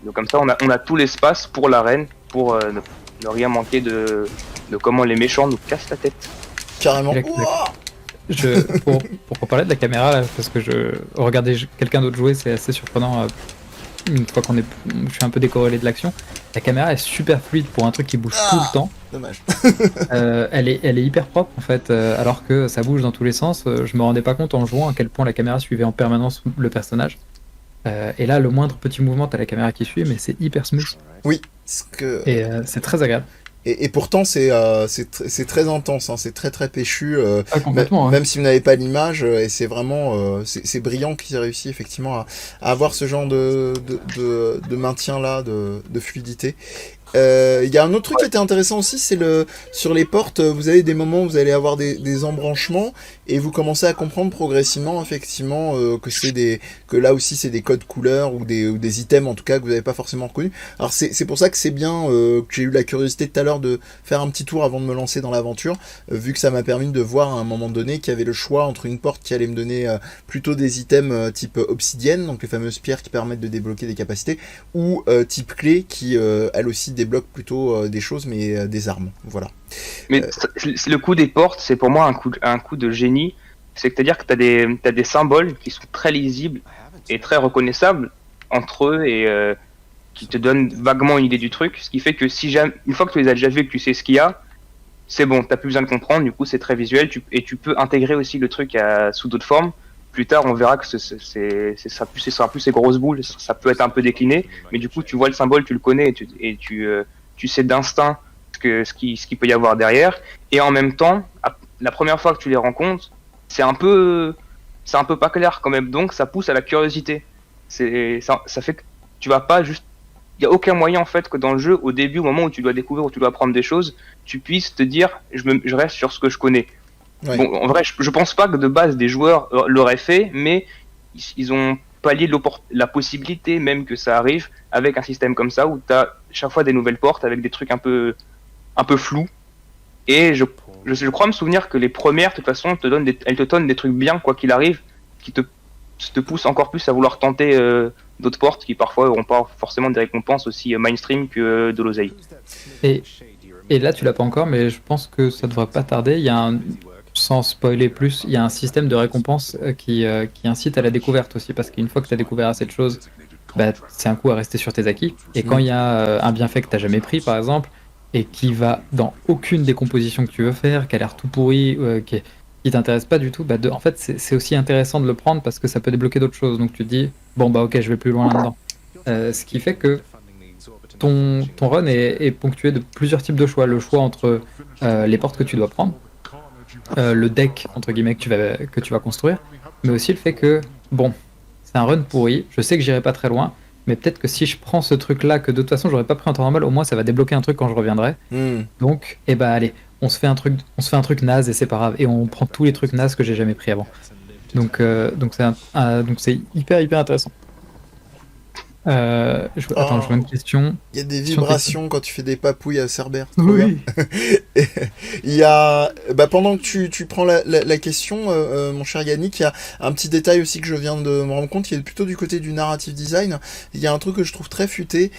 Speaker 2: Donc comme ça, on a tout l'espace pour l'arène, pour ne rien manquer de comment les méchants nous cassent la tête.
Speaker 1: Carrément.
Speaker 3: Pour parler de la caméra, là, parce que regarder quelqu'un d'autre jouer, c'est assez surprenant. Une fois je suis un peu décorrélé de l'action, la caméra est super fluide pour un truc qui bouge tout le temps.
Speaker 1: Dommage.
Speaker 3: Elle est hyper propre en fait, alors que ça bouge dans tous les sens. Je me rendais pas compte en jouant à quel point la caméra suivait en permanence le personnage. Et là, le moindre petit mouvement, t'as la caméra qui suit, mais c'est hyper smooth.
Speaker 1: Oui.
Speaker 3: Et c'est très agréable.
Speaker 1: Et pourtant, c'est très intense, hein, c'est très très péchu,
Speaker 3: complètement,
Speaker 1: même si vous n'avez pas l'image, et c'est vraiment, c'est brillant qu'ils aient réussi effectivement à avoir ce genre de maintien là, de fluidité. Il y a un autre truc qui était intéressant aussi, c'est sur les portes, vous avez des moments où vous allez avoir des embranchements et vous commencez à comprendre progressivement effectivement que là aussi c'est des codes couleurs ou des items en tout cas que vous n'avez pas forcément reconnus. Alors c'est pour ça que c'est bien que j'ai eu la curiosité tout à l'heure de faire un petit tour avant de me lancer dans l'aventure, vu que ça m'a permis de voir à un moment donné qu'il y avait le choix entre une porte qui allait me donner plutôt des items type obsidienne, donc les fameuses pierres qui permettent de débloquer des capacités, ou type clé qui elle aussi débloque plutôt des choses mais des armes, voilà.
Speaker 2: Mais le coup des portes, c'est pour moi un coup de génie, c'est-à-dire que t'as des symboles qui sont très lisibles et très reconnaissables entre eux et qui te donnent vaguement une idée du truc, ce qui fait que une fois que tu les as déjà vus et que tu sais ce qu'il y a, c'est bon, t'as plus besoin de comprendre, du coup c'est très visuel, et tu peux intégrer aussi le truc sous d'autres formes. Plus tard, on verra que ce sera plus ces grosses boules, ça peut être un peu décliné, mais du coup, tu vois le symbole, tu le connais, et tu sais d'instinct ce qu'il peut y avoir derrière. Et en même temps, la première fois que tu les rencontres, c'est un peu pas clair quand même, donc ça pousse à la curiosité. Ça fait que tu vas pas juste... Il n'y a aucun moyen en fait que dans le jeu, au début, au moment où tu dois découvrir, où tu dois apprendre des choses, tu puisses te dire, je reste sur ce que je connais. Ouais. Bon, en vrai, je pense pas que de base des joueurs l'auraient fait, mais ils ont pallié la possibilité même que ça arrive avec un système comme ça où tu as chaque fois des nouvelles portes avec des trucs un peu flous. Et je crois me souvenir que les premières, de toute façon, elles te donnent des trucs bien quoi qu'il arrive, qui te poussent encore plus à vouloir tenter d'autres portes qui parfois n'auront pas forcément des récompenses aussi mainstream que de l'oseille.
Speaker 3: Et là, tu l'as pas encore, mais je pense que ça devrait pas tarder. Il y a sans spoiler plus, il y a un système de récompense qui incite à la découverte aussi, parce qu'une fois que tu as découvert assez de choses, c'est un coup à rester sur tes acquis. Et quand il y a un bienfait que tu n'as jamais pris, par exemple, et qui va dans aucune des compositions que tu veux faire, qui a l'air tout pourri, qui t'intéresse pas du tout, en fait, c'est aussi intéressant de le prendre parce que ça peut débloquer d'autres choses. Donc tu te dis, bon, bah ok, je vais plus loin là-dedans. Ce qui fait que ton run est ponctué de plusieurs types de choix. Le choix entre les portes que tu dois prendre, le deck, entre guillemets, que tu vas construire, mais aussi le fait que, bon, c'est un run pourri, je sais que j'irai pas très loin, mais peut-être que si je prends ce truc-là, que de toute façon j'aurais pas pris en temps normal, au moins ça va débloquer un truc quand je reviendrai. Donc, allez, on se fait un truc naze et c'est pas grave, et on prend tous les trucs nazes que j'ai jamais pris avant. Donc c'est hyper intéressant. Attends, je vois une question.
Speaker 1: Il y a des vibrations quand tu fais des papouilles à Cerbère.
Speaker 3: Oui.
Speaker 1: Il y a, pendant que tu prends la question, mon cher Yannick, il y a un petit détail aussi que je viens de me rendre compte, qui est plutôt du côté du narrative design. Il y a un truc que je trouve très futé,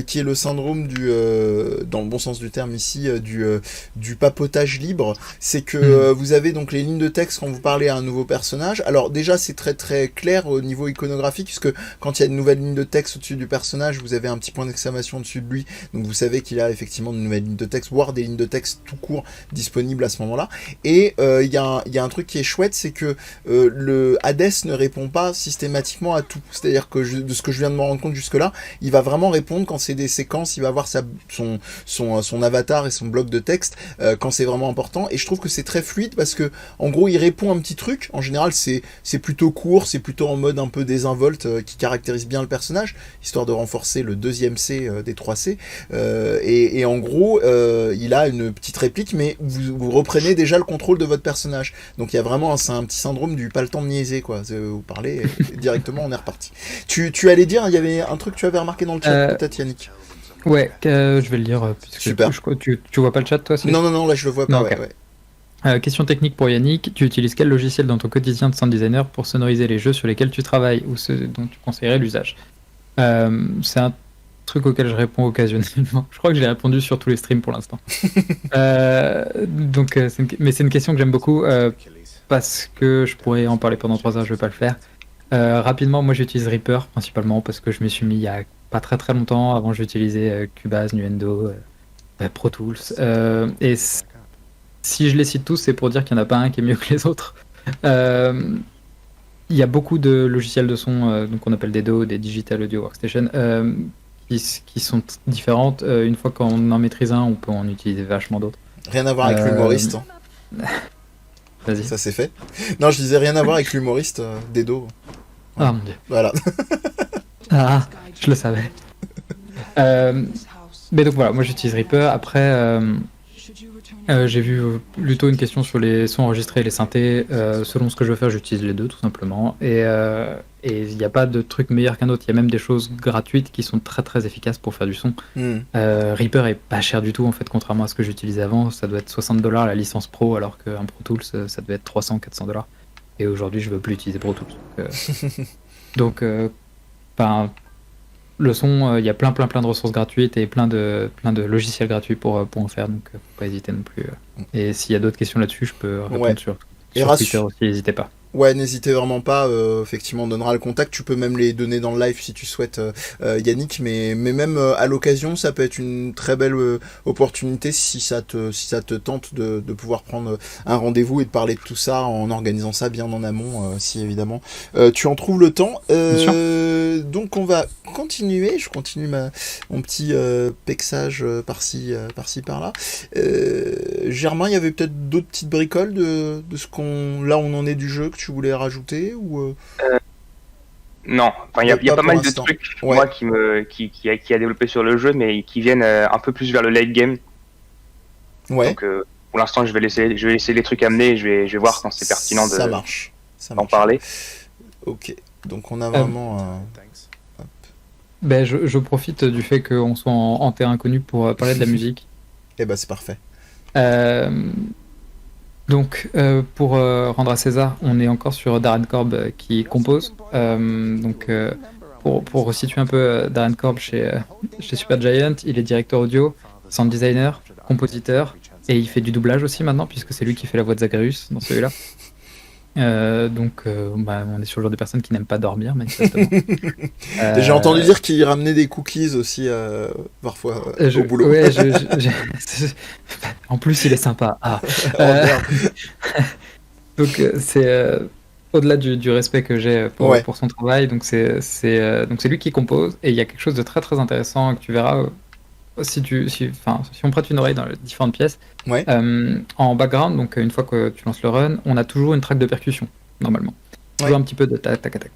Speaker 1: qui est le syndrome dans le bon sens du terme ici, du papotage libre. C'est que vous avez donc les lignes de texte quand vous parlez à un nouveau personnage. Alors déjà, c'est très très clair au niveau iconographique, puisque quand il y a une nouvelle ligne de texte au-dessus du personnage, vous avez un petit point d'exclamation au-dessus de lui, donc vous savez qu'il a effectivement une nouvelle ligne de texte, voire des lignes de texte tout court disponibles à ce moment-là. Et il y a un truc qui est chouette, c'est que le Hades ne répond pas systématiquement à tout. C'est-à-dire que de ce que je viens de me rendre compte jusque-là, il va vraiment répondre quand c'est des séquences, il va avoir son avatar et son bloc de texte quand c'est vraiment important. Et je trouve que c'est très fluide parce que en gros, il répond un petit truc. En général, c'est plutôt court, c'est plutôt en mode un peu désinvolte qui caractérise bien le personnage, histoire de renforcer le deuxième C des 3 C. Et en gros, il a une petite réplique, mais vous reprenez déjà le contrôle de votre personnage. Donc il y a vraiment un petit syndrome du pas le temps de niaiser, quoi. Vous parlez et directement on est reparti. Tu allais dire, il y avait un truc que tu avais remarqué dans le chat, peut-être Yannick.
Speaker 3: Ouais, je vais le lire.
Speaker 1: Super.
Speaker 3: Tu vois pas le chat toi?
Speaker 1: Non, là je le vois pas.
Speaker 3: Non, okay. Ouais. Question technique pour Yannick, tu utilises quel logiciel dans ton quotidien de sound designer pour sonoriser les jeux sur lesquels tu travailles ou ceux dont tu conseillerais l'usage? C'est un truc auquel je réponds occasionnellement. Je crois que j'ai répondu sur tous les streams pour l'instant. Mais c'est une question que j'aime beaucoup parce que je pourrais en parler pendant 3 heures, je vais pas le faire. Rapidement, moi j'utilise Reaper principalement parce que je me suis mis il y a pas très longtemps. Avant j'utilisais Cubase, Nuendo, Pro Tools. Et si je les cite tous, c'est pour dire qu'il n'y en a pas un qui est mieux que les autres. Il y a beaucoup de logiciels de son, donc on appelle des DAW, des Digital Audio Workstation, qui sont différentes. Une fois qu'on en maîtrise un, on peut en utiliser vachement d'autres.
Speaker 1: Rien à voir avec l'humoriste.
Speaker 3: Vas-y.
Speaker 1: Ça c'est fait. Non, je disais rien à voir avec l'humoriste des DAW.
Speaker 3: Ah mon dieu.
Speaker 1: Voilà.
Speaker 3: Ah, je le savais. Mais donc voilà, moi j'utilise Reaper. Après, j'ai vu plutôt une question sur les sons enregistrés et les synthés. Selon ce que je veux faire, j'utilise les deux tout simplement. Et il n'y a pas de truc meilleur qu'un autre. Il y a même des choses gratuites qui sont très efficaces pour faire du son. Reaper est pas cher du tout en fait, contrairement à ce que j'utilisais avant. Ça doit être $60 la licence Pro, alors qu'un Pro Tools ça devait être $300-400. Et aujourd'hui, je veux plus utiliser Pro Tools. Donc, le son, il y a plein de ressources gratuites et plein de logiciels gratuits pour en faire, donc faut pas hésiter non plus. Et s'il y a d'autres questions là-dessus, je peux répondre sur Twitter aussi, n'hésitez pas.
Speaker 1: Ouais, n'hésitez vraiment pas, effectivement on donnera le contact, tu peux même les donner dans le live si tu souhaites Yannick, mais même à l'occasion ça peut être une très belle opportunité si ça te tente de pouvoir prendre un rendez-vous et de parler de tout ça en organisant ça bien en amont si évidemment tu en trouves le temps. Donc on va continuer, je continue mon petit pexage par-ci par-là. Germain, il y avait peut-être d'autres petites bricoles de ce on en est du jeu que tu voulais rajouter ou
Speaker 2: Non, enfin il y a pas mal de trucs moi qui a développé sur le jeu, mais qui viennent un peu plus vers le late game.
Speaker 1: Ouais.
Speaker 2: Donc pour l'instant je vais laisser les trucs amener et je vais voir quand c'est pertinent d'en parler.
Speaker 1: Ok, donc on a vraiment
Speaker 3: je profite du fait qu'on soit en terrain connu pour parler de la musique.
Speaker 1: Eh ben c'est parfait.
Speaker 3: Donc, pour rendre à César, on est encore sur Darren Korb qui compose. Pour resituer un peu Darren Korb chez Supergiant, il est directeur audio, sound designer, compositeur, et il fait du doublage aussi maintenant, puisque c'est lui qui fait la voix de Zagreus dans celui-là. On est sur le genre de personnes qui n'aiment pas dormir, manifestement.
Speaker 1: J'ai entendu dire qu'il ramenait des cookies aussi, parfois, au boulot.
Speaker 3: Ouais, en plus, il est sympa. Ah.
Speaker 1: Oh, merde.
Speaker 3: Donc, c'est au-delà du respect que j'ai pour son travail. Donc, c'est lui qui compose. Et il y a quelque chose de très, très intéressant que tu verras si on prête une oreille dans les différentes pièces.
Speaker 1: Ouais.
Speaker 3: En background, donc une fois que tu lances le run, on a toujours une track de percussion, normalement. Toujours un petit peu de tac, tac, tac.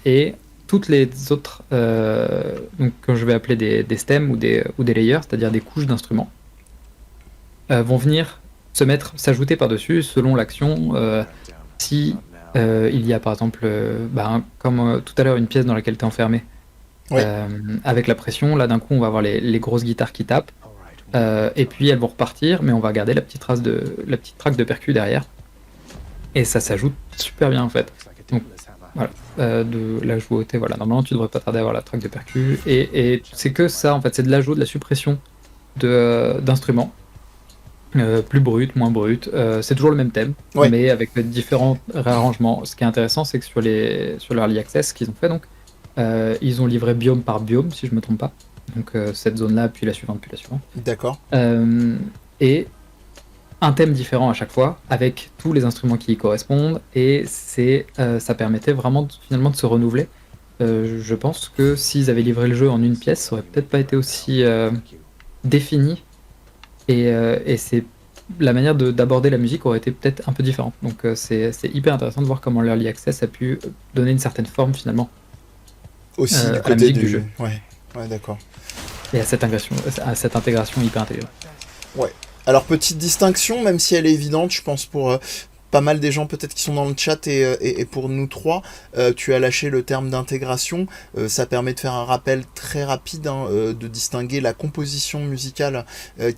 Speaker 3: Et toutes les autres, donc, que je vais appeler des stems ou des layers, c'est-à-dire des couches d'instruments, vont venir s'ajouter par-dessus selon l'action. Si il y a par exemple, comme tout à l'heure, une pièce dans laquelle tu es enfermé, avec la pression, là d'un coup on va avoir les grosses guitares qui tapent, et puis elles vont repartir, mais on va garder la petite track de percu derrière, et ça s'ajoute super bien en fait. Donc voilà, de la jouauté, voilà, normalement tu devrais pas tarder à avoir la track de percu, et c'est que ça en fait, c'est de l'ajout, de la suppression d'instruments. Plus brut, moins brut, c'est toujours le même thème, mais avec différents réarrangements. Ce qui est intéressant, c'est que sur le Early Access qu'ils ont fait, donc, ils ont livré biome par biome, si je me trompe pas. Donc cette zone-là, puis la suivante, puis la suivante.
Speaker 1: D'accord.
Speaker 3: Et un thème différent à chaque fois, avec tous les instruments qui y correspondent, et ça permettait vraiment finalement de se renouveler. Je pense que s'ils avaient livré le jeu en une pièce, ça aurait peut-être pas été aussi défini. Et c'est la manière d'aborder la musique aurait été peut-être un peu différente. Donc c'est hyper intéressant de voir comment l'Early Access a pu donner une certaine forme finalement
Speaker 1: aussi du
Speaker 3: à la
Speaker 1: côté
Speaker 3: musique du jeu.
Speaker 1: Ouais, d'accord.
Speaker 3: Et à cette intégration hyper intégrée.
Speaker 1: Ouais. Alors petite distinction, même si elle est évidente, je pense pour pas mal des gens peut-être qui sont dans le chat et pour nous trois, tu as lâché le terme d'intégration. Ça permet de faire un rappel très rapide, de distinguer la composition musicale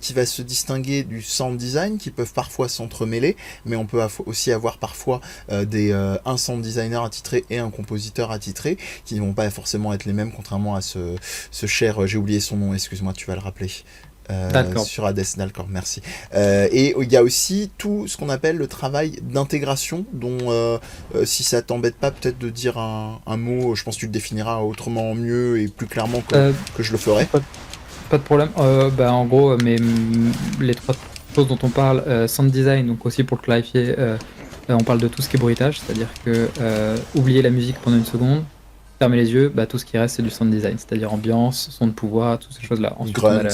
Speaker 1: qui va se distinguer du sound design, qui peuvent parfois s'entremêler, mais on peut aussi avoir parfois un sound designer attitré et un compositeur attitré, qui ne vont pas forcément être les mêmes, contrairement à ce cher, j'ai oublié son nom, excuse-moi, tu vas le rappeler. Sur Hades, d'accord, merci. Et il y a aussi tout ce qu'on appelle le travail d'intégration, dont si ça t'embête pas peut-être de dire un mot, je pense que tu le définiras autrement mieux et plus clairement que je le ferai.
Speaker 3: Pas de problème. En gros, les trois choses dont on parle, sound design, donc aussi pour le clarifier, on parle de tout ce qui est bruitage, c'est-à-dire que oublier la musique pendant une seconde, fermer les yeux, tout ce qui reste c'est du sound design, c'est-à-dire ambiance, son de pouvoir, toutes ces choses-là. Ensuite on a la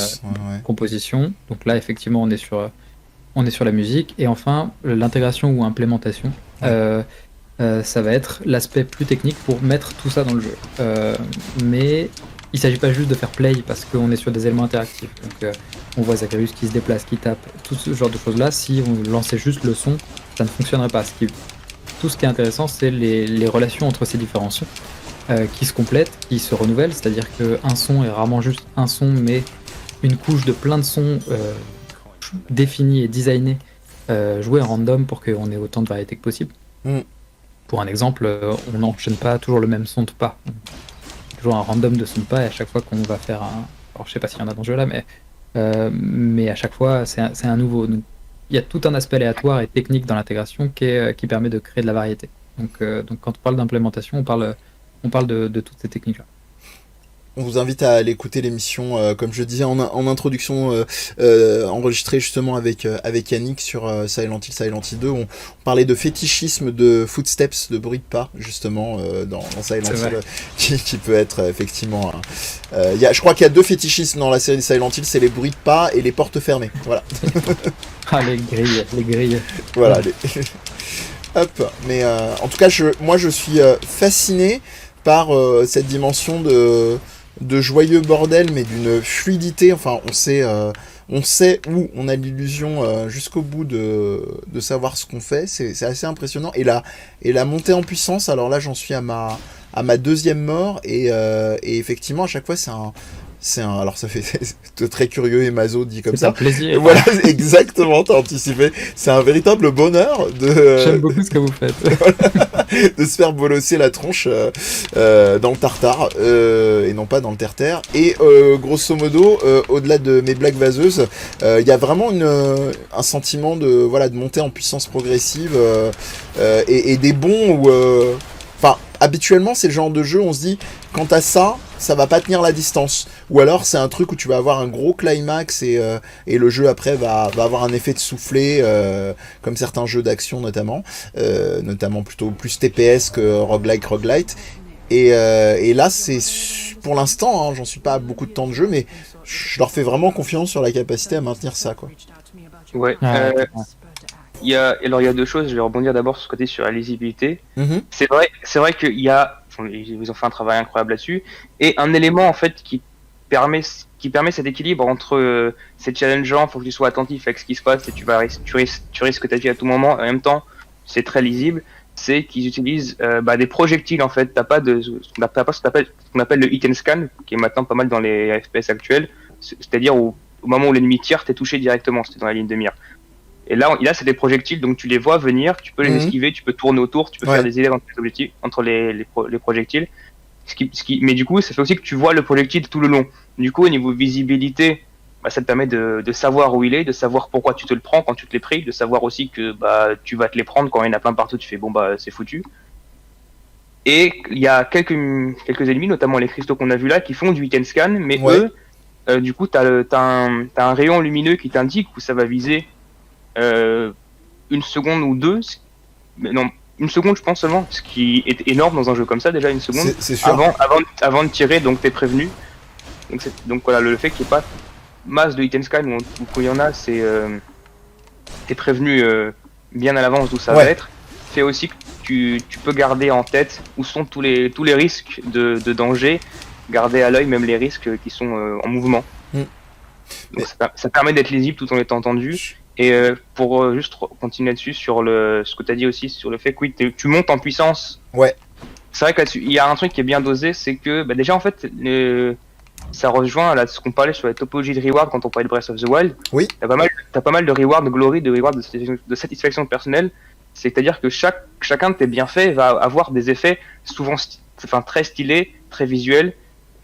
Speaker 3: composition, donc là effectivement on est sur la musique, et enfin l'intégration ou implémentation, ça va être l'aspect plus technique pour mettre tout ça dans le jeu. Mais il s'agit pas juste de faire play parce qu'on est sur des éléments interactifs. Donc on voit Zacharius qui se déplace, qui tape, tout ce genre de choses-là. Si on lançait juste le son, ça ne fonctionnerait pas. Tout ce qui est intéressant, c'est les relations entre ces différents sons. Qui se complètent, qui se renouvellent, c'est-à-dire qu'un son est rarement juste un son, mais une couche de plein de sons définis et designés, joués en random pour qu'on ait autant de variétés que possible. Pour un exemple, on n'enchaîne pas toujours le même son de pas. Toujours un random de son de pas, et à chaque fois qu'on va faire alors je sais pas s'il y en a dans ce jeu-là, mais à chaque fois c'est un nouveau. Donc, il y a tout un aspect aléatoire et technique dans l'intégration qui permet de créer de la variété. Donc quand on parle d'implémentation, on parle de toutes ces techniques-là.
Speaker 1: On vous invite à aller écouter l'émission, comme je disais en introduction, enregistrée justement avec Yannick sur Silent Hill 2. On parlait de fétichisme de footsteps, de bruit de pas, justement, dans Silent Hill, qui peut être effectivement... je crois qu'il y a deux fétichismes dans la série de Silent Hill, c'est les bruits de pas et les portes fermées. Voilà.
Speaker 3: Les grilles.
Speaker 1: Voilà. Hop. Mais en tout cas, moi je suis fasciné par cette dimension de joyeux bordel, mais d'une fluidité. Enfin, on sait où on a l'illusion jusqu'au bout de savoir ce qu'on fait. C'est assez impressionnant. Et la montée en puissance, alors là, j'en suis à ma deuxième mort. Et effectivement, à chaque fois, alors ça fait très curieux et maso dit comme ça.
Speaker 3: C'est un plaisir.
Speaker 1: Voilà, exactement, t'as anticipé. C'est un véritable bonheur de...
Speaker 3: J'aime beaucoup ce que vous faites.
Speaker 1: de se faire bolosser la tronche dans le tartare et non pas dans le terre-terre. Et grosso modo, au-delà de mes blagues vaseuses, il y a vraiment un sentiment de montée en puissance progressive et des bons où... habituellement, c'est le genre de jeu, on se dit, quant à ça, ça va pas tenir la distance. Ou alors, c'est un truc où tu vas avoir un gros climax et le jeu après va avoir un effet de soufflet, comme certains jeux d'action notamment plutôt plus TPS que roguelite. Et là, c'est pour l'instant, j'en suis pas à beaucoup de temps de jeu, mais je leur fais vraiment confiance sur la capacité à maintenir ça, quoi.
Speaker 2: Ouais. Il y a deux choses. Je vais rebondir d'abord sur ce côté sur la lisibilité.
Speaker 1: Mm-hmm.
Speaker 2: C'est vrai qu'ils ont fait un travail incroyable là-dessus. Et un élément en fait qui permet cet équilibre entre c'est challengeant, faut que tu sois attentif avec ce qui se passe et tu risques ta vie à tout moment. En même temps, c'est très lisible. C'est qu'ils utilisent des projectiles en fait. T'as pas ce qu'on appelle le hit and scan, qui est maintenant pas mal dans les FPS actuels. C'est-à-dire au moment où l'ennemi tire, t'es touché directement, c'était dans la ligne de mire. Et là, c'est des projectiles, donc tu les vois venir, tu peux les esquiver, tu peux tourner autour, tu peux faire des éléments entre les projectiles. Mais du coup, ça fait aussi que tu vois le projectile tout le long. Du coup, au niveau visibilité, ça te permet de savoir où il est, de savoir pourquoi tu te le prends quand tu te l'es pris, de savoir aussi que tu vas te les prendre quand il y en a plein partout, tu fais c'est foutu. Et il y a quelques ennemis, notamment les cristaux qu'on a vus là, qui font du hit and scan, mais eux, du coup, t'as un rayon lumineux qui t'indique où ça va viser. Une seconde ou deux, mais non, une seconde je pense seulement, ce qui est énorme dans un jeu comme ça, déjà une seconde,
Speaker 1: c'est sûr.
Speaker 2: Avant de tirer, donc t'es prévenu. Donc voilà, le fait qu'il n'y ait pas masse de hit and scan, ou quand il y en a, t'es prévenu bien à l'avance d'où ça va être, fait aussi que tu peux garder en tête où sont tous les risques de danger, garder à l'œil même les risques qui sont en mouvement. Donc ça permet d'être lisible tout en étant entendu. Et pour juste continuer là-dessus sur ce que tu as dit aussi sur le fait que oui, tu montes en puissance.
Speaker 1: Ouais.
Speaker 2: C'est vrai que là-dessus, il y a un truc qui est bien dosé, c'est que déjà en fait, ça rejoint là, ce qu'on parlait sur la topologie de reward quand on parlait de Breath of the Wild.
Speaker 1: Oui.
Speaker 2: T'as pas mal de reward de glory, de reward de satisfaction personnelle. C'est-à-dire que chacun de tes bienfaits va avoir des effets souvent très stylés, très visuels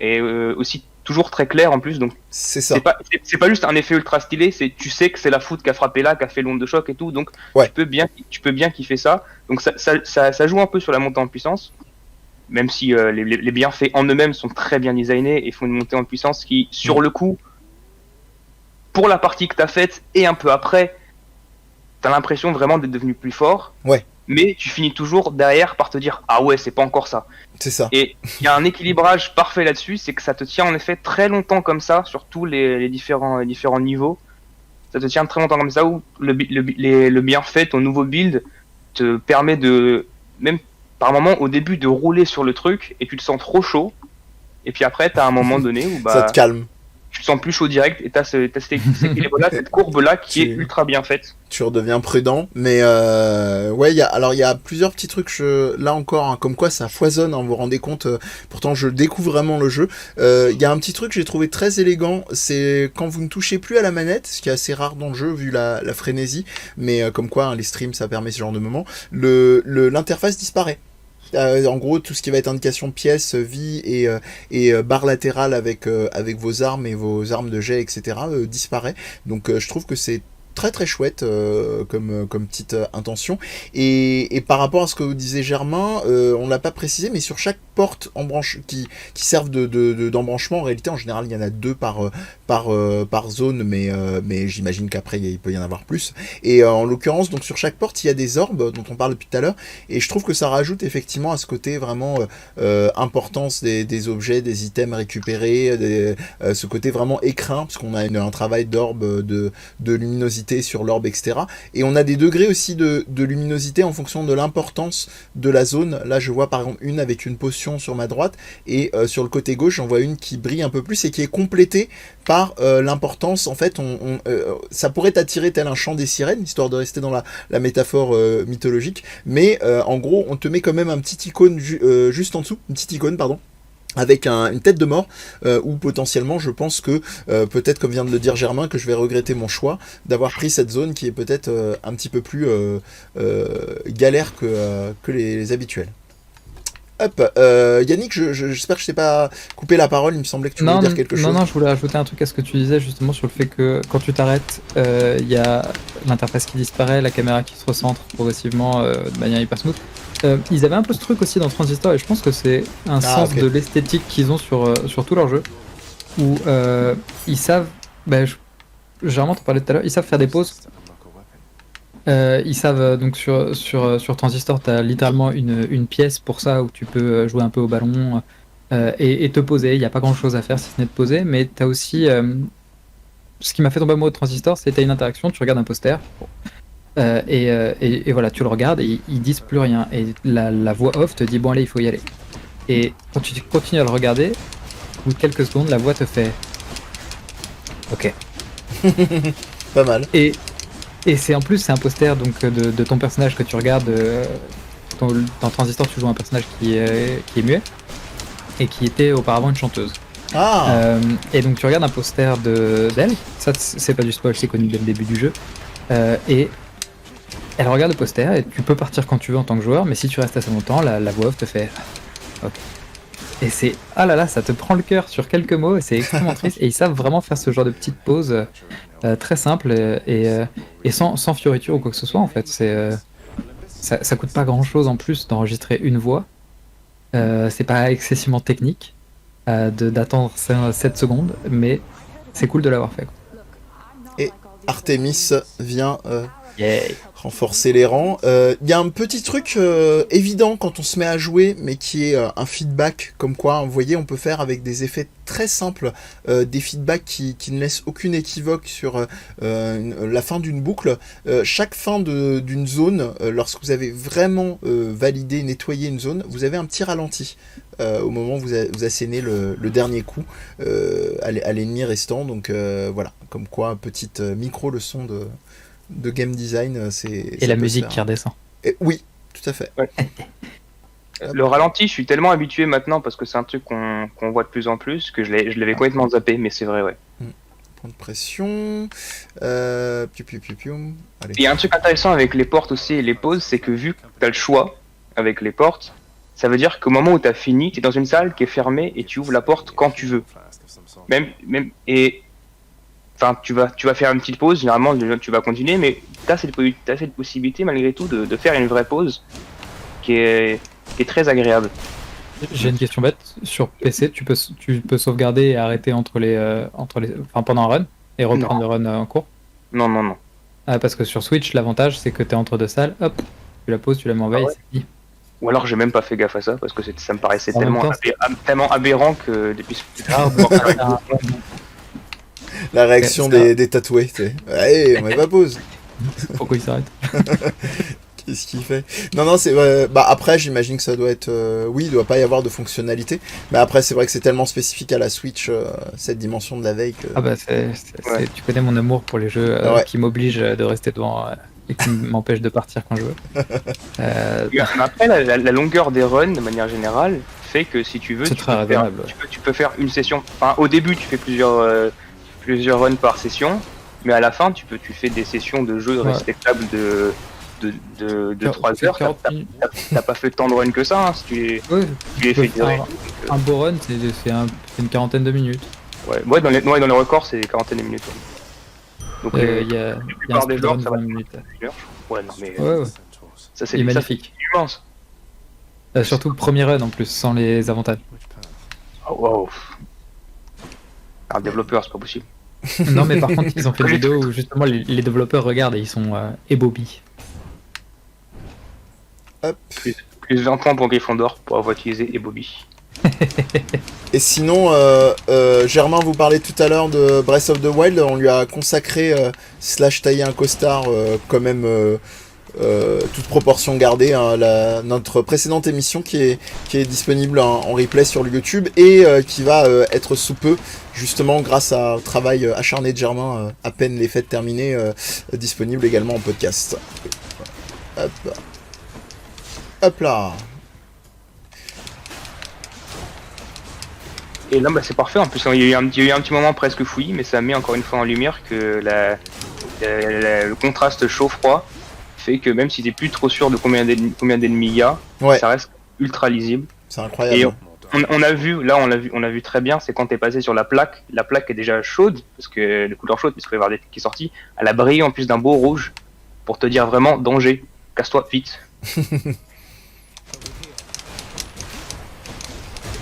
Speaker 2: et aussi toujours très clair en plus, donc
Speaker 1: c'est ça.
Speaker 2: C'est pas juste un effet ultra stylé, tu sais que c'est la foudre qui a frappé là, qui a fait l'onde de choc et tout, donc tu peux bien kiffer ça. Donc ça joue un peu sur la montée en puissance, même si les bienfaits en eux-mêmes sont très bien designés et font une montée en puissance qui, sur le coup, pour la partie que t'as faite et un peu après, t'as l'impression vraiment d'être devenu plus fort.
Speaker 1: Ouais.
Speaker 2: Mais tu finis toujours derrière par te dire ah ouais, c'est pas encore ça.
Speaker 1: C'est ça.
Speaker 2: Et il y a un équilibrage parfait là-dessus, c'est que ça te tient en effet très longtemps comme ça sur tous les différents niveaux. Ça te tient très longtemps comme ça où le bienfait, ton nouveau build te permet de, même par moment au début, de rouler sur le truc et tu te sens trop chaud. Et puis après, t'as un moment donné où
Speaker 1: ça te calme.
Speaker 2: Tu te sens plus chaud direct et t'as cet équilibre-là, cette courbe-là qui est ultra bien faite.
Speaker 1: Tu redeviens prudent, mais il y a plusieurs petits trucs, là encore, comme quoi ça foisonne, vous vous rendez compte, pourtant je découvre vraiment le jeu. Il y a un petit truc que j'ai trouvé très élégant, c'est quand vous ne touchez plus à la manette, ce qui est assez rare dans le jeu vu la frénésie, mais comme quoi les streams ça permet ce genre de moment, l'interface disparaît. En gros, tout ce qui va être indication pièces, vie et barre latérale avec vos armes et vos armes de jet, etc. Disparaît. Donc je trouve que c'est très très chouette comme petite intention. Et par rapport à ce que vous disiez Germain, on l'a pas précisé, mais sur chaque porte qui servent d'embranchement, en réalité en général il y en a 2 par zone, mais j'imagine qu'après il peut y en avoir plus. Et en l'occurrence, donc sur chaque porte il y a des orbes dont on parle depuis tout à l'heure, et je trouve que ça rajoute effectivement à ce côté vraiment importance des objets, des items récupérés, ce côté vraiment écrin, parce qu'on a un travail d'orbe, de luminosité sur l'orbe, etc. Et on a des degrés aussi de luminosité en fonction de l'importance de la zone. Là je vois par exemple une avec une potion sur ma droite, et sur le côté gauche j'en vois une qui brille un peu plus et qui est complétée par l'importance. En fait ça pourrait t'attirer tel un chant des sirènes, histoire de rester dans la métaphore mythologique, mais en gros on te met quand même un petit icône juste en dessous, une petite icône pardon, avec une tête de mort, où potentiellement je pense que, peut-être comme vient de le dire Germain, que je vais regretter mon choix d'avoir pris cette zone qui est peut-être un petit peu plus galère que les habituels. Hop, Yannick, j'espère que je t'ai pas coupé la parole, il me semblait que tu voulais dire quelque chose.
Speaker 3: Non, je voulais ajouter un truc à ce que tu disais justement sur le fait que quand tu t'arrêtes, il y a l'interface qui disparaît, la caméra qui se recentre progressivement de manière hyper smooth. Ils avaient un peu ce truc aussi dans Transistor et je pense que c'est un sens de l'esthétique qu'ils ont sur tout leur jeu où ils savent, généralement t'en parlais tout à l'heure, ils savent faire des pauses. Ils savent donc sur Transistor, t'as littéralement une pièce pour ça où tu peux jouer un peu au ballon et te poser. Il n'y a pas grand chose à faire si ce n'est de poser, mais t'as aussi ce qui m'a fait tomber amoureux de Transistor, c'est t'as une interaction, tu regardes un poster. Et voilà, tu le regardes et ils disent plus rien. Et la voix off te dit bon allez, il faut y aller. Et quand tu continues à le regarder, au bout de quelques secondes, la voix te fait ok.
Speaker 1: Pas mal.
Speaker 3: Et c'est en plus c'est un poster donc de ton personnage que tu regardes. Dans Transistor, tu joues un personnage qui est muet et qui était auparavant une chanteuse. Et donc tu regardes un poster d'elle. Ça c'est pas du spoil, c'est connu dès le début du jeu. Et elle regarde le poster et tu peux partir quand tu veux en tant que joueur, mais si tu restes assez longtemps, la voix off te fait ok. Et c'est ah là là, ça te prend le cœur sur quelques mots et c'est extrêmement triste. Et ils savent vraiment faire ce genre de petites pauses très simples et sans fioriture ou quoi que ce soit en fait. Ça coûte pas grand chose en plus d'enregistrer une voix. C'est pas excessivement technique d'attendre 7 secondes, mais c'est cool de l'avoir fait.
Speaker 1: Et Artemis vient renforcer les rangs. Y a un petit truc évident quand on se met à jouer, mais qui est un feedback, comme quoi, vous voyez, on peut faire avec des effets très simples, des feedbacks qui ne laissent aucune équivoque sur la fin d'une boucle. Chaque fin d'une zone, lorsque vous avez vraiment validé, nettoyé une zone, vous avez un petit ralenti. Au moment où vous assénez le dernier coup à l'ennemi restant. Donc voilà, comme quoi, petite micro-leçon de game design.
Speaker 3: Et la musique qui redescend.
Speaker 1: Oui, tout à fait.
Speaker 2: Ouais. Le ralenti, je suis tellement habitué maintenant parce que c'est un truc qu'on voit de plus en plus que je l'avais complètement zappé, mais c'est vrai, ouais.
Speaker 1: Point de pression. Allez.
Speaker 2: Il y a un truc intéressant avec les portes aussi et les pauses, c'est que vu que tu as le choix avec les portes, ça veut dire qu'au moment où tu as fini, tu es dans une salle qui est fermée et tu ouvres la porte quand tu veux. Enfin, tu vas faire une petite pause, généralement tu vas continuer, mais tu as cette possibilité malgré tout de faire une vraie pause qui est très agréable.
Speaker 3: J'ai une question bête. Sur PC, tu peux sauvegarder et arrêter pendant un run et reprendre le run en cours?
Speaker 2: Non.
Speaker 3: Parce que sur Switch, l'avantage c'est que tu es entre deux salles, hop, tu la poses, tu la mets en veille, c'est fini.
Speaker 2: Ou alors j'ai même pas fait gaffe à ça parce que ça me paraissait tellement aberrant que depuis plus tard.
Speaker 1: La réaction des tatoués, tu sais. Hey, on met pas pause.
Speaker 3: Pourquoi il s'arrête?
Speaker 1: Qu'est-ce qu'il fait? Non, c'est après j'imagine que ça doit être oui, il doit pas y avoir de fonctionnalité. Mais après c'est vrai que c'est tellement spécifique à la Switch cette dimension de la veille que
Speaker 2: Ouais.
Speaker 3: Tu connais mon amour pour les jeux qui m'obligent de rester devant et qui m'empêchent de partir quand je veux.
Speaker 2: Mais après la longueur des runs de manière générale fait que si tu veux tu peux faire une session. Enfin, au début tu fais plusieurs runs par session, mais à la fin tu fais des sessions de jeu respectables de 3 heures. T'as pas fait tant de run que ça, hein, si tu les fais durer.
Speaker 3: Un beau run, c'est une quarantaine de minutes.
Speaker 2: Ouais, dans les records, c'est des quarantaines de minutes. Donc,
Speaker 3: il y a
Speaker 2: la plupart des joueurs, ça va
Speaker 3: 20 minutes.
Speaker 2: Ouais, non, mais ça,
Speaker 3: Il est magnifique.
Speaker 2: C'est immense.
Speaker 3: Surtout le premier run en plus, sans les avantages.
Speaker 2: Oh, wow. Un développeur, c'est pas possible.
Speaker 3: Non, mais par contre, ils ont fait une vidéo où justement les développeurs regardent et ils sont ébobis.
Speaker 1: Hop.
Speaker 2: Plus 20 points pour Gryffondor pour avoir utilisé Ebobi.
Speaker 1: Et sinon, Germain vous parlait tout à l'heure de Breath of the Wild, on lui a consacré / taillé un costard quand même toute proportion gardée, hein, notre précédente émission qui est disponible en replay sur le YouTube et qui va être sous peu, justement grâce au travail acharné de Germain, à peine les fêtes terminées, disponible également en podcast. Hop là.
Speaker 2: Et là, bah, c'est parfait. En plus, il y a eu un petit moment presque fouillis, mais ça met encore une fois en lumière que le contraste chaud-froid fait que même si t'es plus trop sûr de combien d'ennemis il y a,
Speaker 1: Ouais,
Speaker 2: ça reste ultra lisible.
Speaker 1: c'est
Speaker 2: Et
Speaker 1: incroyable.
Speaker 2: on a vu, là, on a vu très bien, c'est quand t'es passé sur la plaque est déjà chaude, parce que de couleur chaude, parce qu'il va y avoir des trucs qui est sorti, elle a brillé en plus d'un beau rouge, pour te dire vraiment, danger, casse-toi, vite.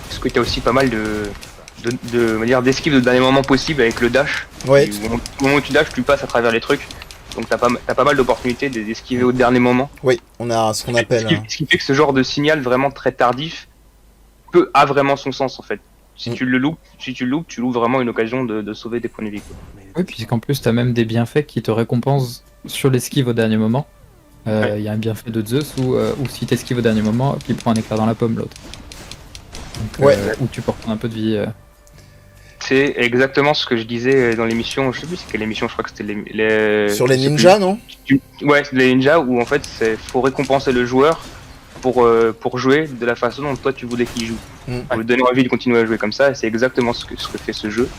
Speaker 2: Parce que t'as aussi pas mal on va dire, d'esquives de dernier moment possible avec le dash.
Speaker 1: Ouais,
Speaker 2: Au moment où tu dash, tu passes à travers les trucs, donc t'as pas mal d'opportunités d'esquiver au dernier moment.
Speaker 1: oui, on a ce qu'on appelle.
Speaker 2: Ce qui fait que ce genre de signal vraiment très tardif a vraiment son sens en fait. Si tu le loupes, tu loupes vraiment une occasion de sauver des points de vie. Quoi.
Speaker 3: Oui, puis qu'en plus, t'as même des bienfaits qui te récompensent sur l'esquive au dernier moment. Il y a un bienfait de Zeus où si t'esquives au dernier moment, il prend un éclair dans la pomme l'autre. Donc,
Speaker 1: Ouais.
Speaker 3: où tu peux reprendre un peu de vie.
Speaker 2: C'est exactement ce que je disais dans l'émission, je sais plus c'est quelle émission, je crois que c'était
Speaker 1: Sur les ninjas, non?
Speaker 2: Ouais, les ninjas où en fait faut récompenser le joueur pour jouer de la façon dont toi tu voulais qu'il joue. Pour lui donner envie de continuer à jouer comme ça, et c'est exactement ce que fait ce jeu.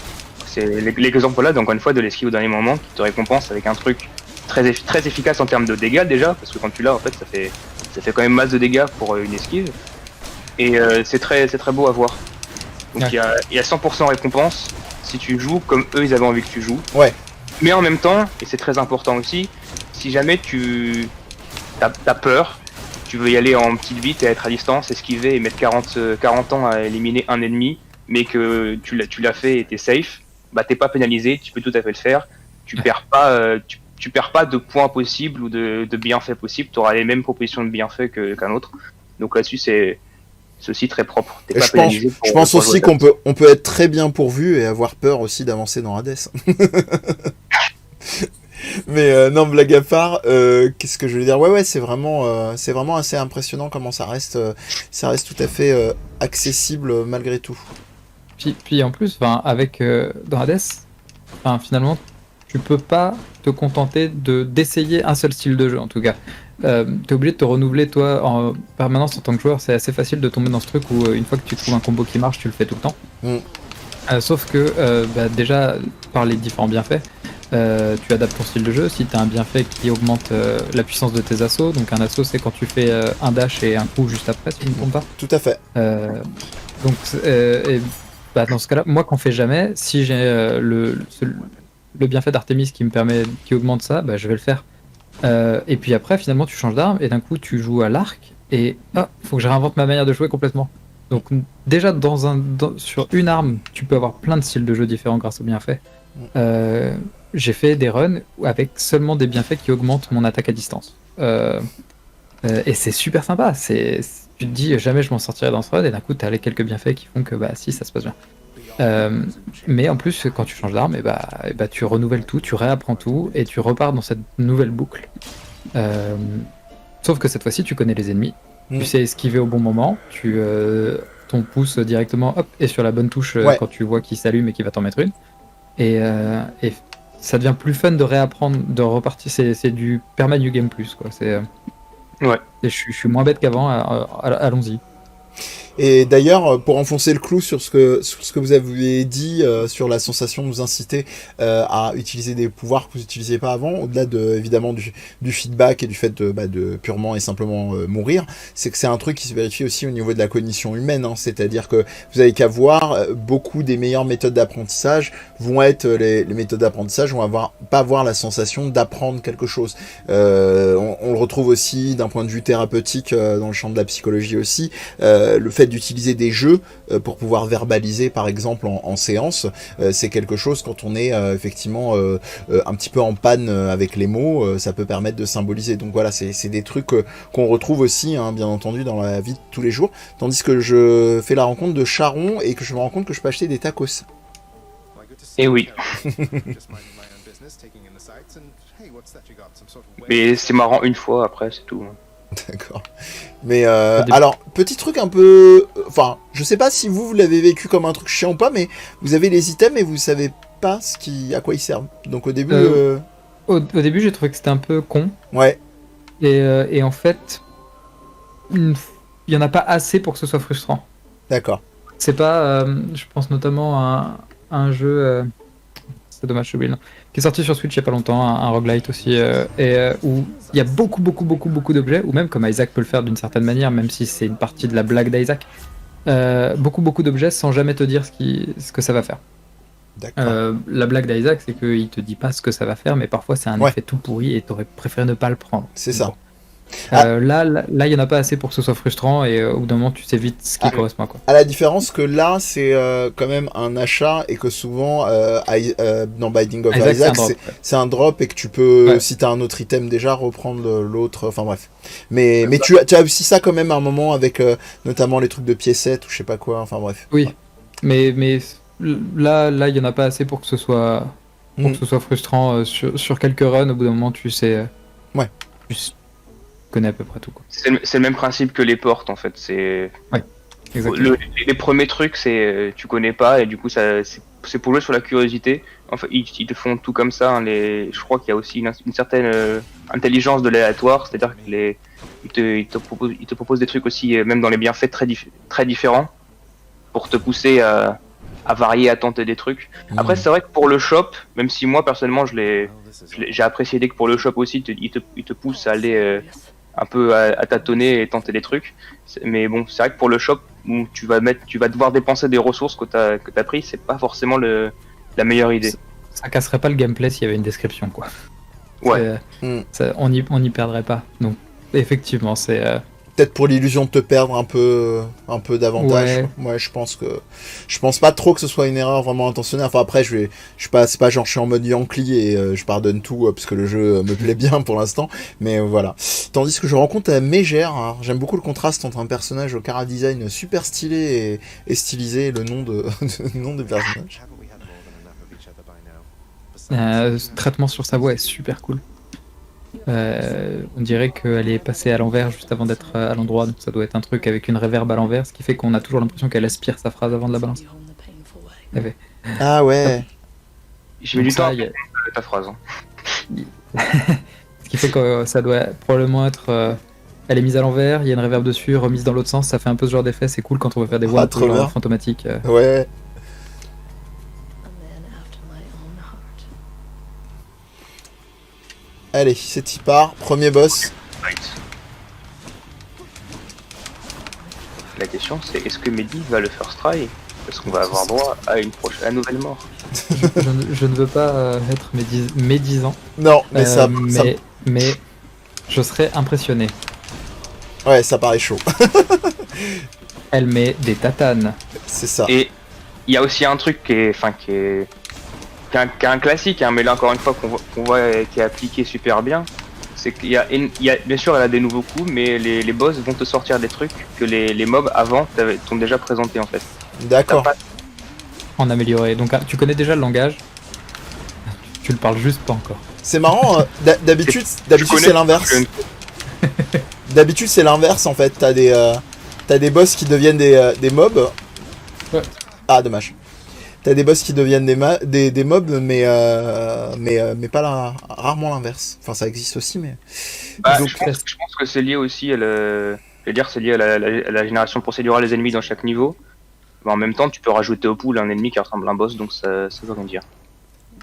Speaker 2: C'est l'exemple là, encore une fois, de l'esquive au dernier moment qui te récompense avec un truc très efficace en termes de dégâts déjà, parce que quand tu l'as en fait ça fait quand même masse de dégâts pour une esquive. Et c'est très beau à voir. Donc il y a 100% récompense si tu joues comme eux ils avaient envie que tu joues.
Speaker 1: Ouais.
Speaker 2: Mais en même temps, et c'est très important aussi, si jamais t'as peur, tu veux y aller en petite bite et être à distance, esquiver et mettre 40 ans à éliminer un ennemi, mais que tu l'as fait et t'es safe, bah t'es pas pénalisé, tu peux tout à fait le faire. Tu perds pas, tu perds pas de points possibles ou de bienfaits possibles, tu auras les mêmes propositions de bienfaits qu'un autre. Donc là-dessus c'est aussi très propre. T'es pas pénalisé
Speaker 1: Je pense aussi qu'on peut être très bien pourvu et avoir peur aussi d'avancer dans Hades. Mais non, blague à part, qu'est-ce que je veux dire? Ouais, c'est vraiment assez impressionnant comment ça reste tout à fait accessible malgré tout.
Speaker 3: Puis en plus, avec dans Hades, finalement, tu peux pas te contenter d'essayer un seul style de jeu en tout cas. T'es obligé de te renouveler toi en permanence en tant que joueur. C'est assez facile de tomber dans ce truc où une fois que tu trouves un combo qui marche, tu le fais tout le temps. Sauf que déjà par les différents bienfaits, tu adaptes ton style de jeu. Si tu as un bienfait qui augmente la puissance de tes assauts, donc un assaut c'est quand tu fais un dash et un coup juste après, si je ne me trompe pas.
Speaker 1: Tout à fait.
Speaker 3: Donc dans ce cas-là, moi qu'on fait jamais, si j'ai le bienfait d'Artemis qui augmente ça, je vais le faire. Et puis après, finalement, tu changes d'arme et d'un coup, tu joues à l'arc et faut que je réinvente ma manière de jouer complètement. Donc déjà sur une arme, tu peux avoir plein de styles de jeu différents grâce aux bienfaits. J'ai fait des runs avec seulement des bienfaits qui augmentent mon attaque à distance. Et c'est super sympa. Tu te dis jamais je m'en sortirai dans ce run et d'un coup, tu as les quelques bienfaits qui font que si ça se passe bien. Mais en plus, quand tu changes d'arme, tu renouvelles tout, tu réapprends tout et tu repars dans cette nouvelle boucle. Sauf que cette fois-ci, tu connais les ennemis, tu sais esquiver au bon moment, ton pouce directement est sur la bonne touche quand tu vois qu'il s'allume et qu'il va t'en mettre une. Et ça devient plus fun de réapprendre, de repartir. C'est du perma New Game Plus, quoi. Je suis moins bête qu'avant. Allons-y.
Speaker 1: Et d'ailleurs, pour enfoncer le clou sur ce que vous avez dit sur la sensation de nous inciter à utiliser des pouvoirs que vous n'utilisiez pas avant, au-delà évidemment du feedback et du fait de purement et simplement mourir, c'est que c'est un truc qui se vérifie aussi au niveau de la cognition humaine, hein, c'est-à-dire que vous avez qu'à voir, beaucoup des meilleures méthodes d'apprentissage vont être les méthodes d'apprentissage vont pas avoir la sensation d'apprendre quelque chose. On le retrouve aussi d'un point de vue thérapeutique dans le champ de la psychologie aussi, le fait d'utiliser des jeux pour pouvoir verbaliser par exemple en séance, c'est quelque chose quand on est effectivement un petit peu en panne avec les mots, ça peut permettre de symboliser. Donc voilà, c'est des trucs qu'on retrouve aussi hein, bien entendu dans la vie de tous les jours, tandis que je fais la rencontre de Charon et que je me rends compte que je peux acheter des tacos.
Speaker 2: Et oui. Mais c'est marrant une fois, après c'est tout.
Speaker 1: D'accord. Mais alors, petit truc un peu... Enfin, je sais pas si vous l'avez vécu comme un truc chiant ou pas, mais vous avez les items et vous savez pas à quoi ils servent. Donc au début...
Speaker 3: Au début, j'ai trouvé que c'était un peu con.
Speaker 1: Ouais.
Speaker 3: Et en fait, il y en a pas assez pour que ce soit frustrant.
Speaker 1: D'accord.
Speaker 3: C'est pas, je pense notamment à un jeu, c'est dommage, j'ai oublié le nom, qui est sorti sur Switch il y a pas longtemps, un roguelite aussi, où il y a beaucoup d'objets, ou même comme Isaac peut le faire d'une certaine manière, même si c'est une partie de la blague d'Isaac, beaucoup d'objets sans jamais te dire ce que ça va faire.
Speaker 1: D'accord.
Speaker 3: La blague d'Isaac, c'est qu'il te dit pas ce que ça va faire, mais parfois c'est un effet tout pourri et t'aurais préféré ne pas le prendre.
Speaker 1: C'est ça.
Speaker 3: Bon. Là, il y en a pas assez pour que ce soit frustrant et au bout d'un moment, tu sais vite ce qui correspond, quoi.
Speaker 1: À la différence que là, c'est quand même un achat et que souvent, dans Binding of Isaac, c'est un drop et que tu peux, si t'as un autre item déjà, reprendre l'autre. Enfin bref. Mais tu as aussi ça quand même à un moment avec notamment les trucs de piécettes ou je sais pas quoi. Enfin bref.
Speaker 3: Oui, mais là, il y en a pas assez pour que ce soit frustrant sur quelques runs. Au bout d'un moment, tu sais. Tu connais à peu près tout, quoi.
Speaker 2: C'est le même principe que les portes en fait. C'est les premiers trucs, c'est tu connais pas et du coup c'est pour jouer sur la curiosité. Enfin, ils te font tout comme ça. Hein, je crois qu'il y a aussi une certaine intelligence de l'aléatoire, c'est-à-dire qu'ils te proposent des trucs aussi, même dans les bienfaits très différents, pour te pousser à varier, à tenter des trucs. Après, c'est vrai que pour le shop, même si moi personnellement j'ai apprécié dès que pour le shop aussi, il te pousse à aller un peu à tâtonner et tenter des trucs. Mais bon, c'est vrai que pour le shop, où tu vas devoir dépenser des ressources que t'as pris, c'est pas forcément la meilleure idée.
Speaker 3: Ça casserait pas le gameplay s'il y avait une description, quoi.
Speaker 2: Ouais.
Speaker 3: On y perdrait pas. Donc, effectivement, c'est.
Speaker 1: Peut-être pour l'illusion de te perdre un peu davantage. Ouais, je pense pas trop que ce soit une erreur vraiment intentionnelle. Enfin après, c'est pas genre je suis en mode Yankee et je pardonne tout parce que le jeu me plaît bien pour l'instant. Mais voilà. Tandis que je rencontre Mégère. Hein, j'aime beaucoup le contraste entre un personnage au chara-design super stylé et stylisé et le nom de nom du personnage.
Speaker 3: Traitement sur sa voix est super cool. On dirait qu'elle est passée à l'envers juste avant d'être à l'endroit, donc ça doit être un truc avec une réverb à l'envers, ce qui fait qu'on a toujours l'impression qu'elle aspire sa phrase avant de la balancer.
Speaker 1: Ah ouais.
Speaker 2: J'ai mis du temps à ta phrase. Hein.
Speaker 3: Ce qui fait que ça doit probablement être. Elle est mise à l'envers, il y a une réverb dessus, remise dans l'autre sens, ça fait un peu ce genre d'effet, c'est cool quand on veut faire des voix un peu genre fantomatiques.
Speaker 1: Ouais. Allez, c'est y part. Premier boss.
Speaker 2: La question c'est est-ce que Mehdi va le first try? Parce qu'on va avoir droit à une nouvelle mort.
Speaker 3: je ne veux pas être médisant.
Speaker 1: Non, mais
Speaker 3: mais je serais impressionné.
Speaker 1: Ouais, ça paraît chaud.
Speaker 3: Elle met des tatanes.
Speaker 1: C'est ça.
Speaker 2: Et il y a aussi un truc qui est un classique, hein, mais là encore une fois qu'on voit qui est appliqué super bien, c'est qu'il y a bien sûr elle a des nouveaux coups, mais les boss vont te sortir des trucs que les mobs avant t'ont déjà présenté en fait.
Speaker 1: D'accord.
Speaker 3: En amélioré. Donc tu connais déjà le langage, tu le parles juste pas encore.
Speaker 1: C'est marrant, d'habitude c'est l'inverse. D'habitude c'est l'inverse en fait, t'as des boss qui deviennent des mobs.
Speaker 3: Ouais.
Speaker 1: Ah dommage. T'as des boss qui deviennent des mobs, mais pas rarement l'inverse. Enfin, ça existe aussi, mais.
Speaker 2: Donc, je pense que c'est lié aussi à c'est lié à la génération procédurale des ennemis dans chaque niveau. Mais en même temps, tu peux rajouter au pool un ennemi qui ressemble à un boss, donc ça veut rien dire.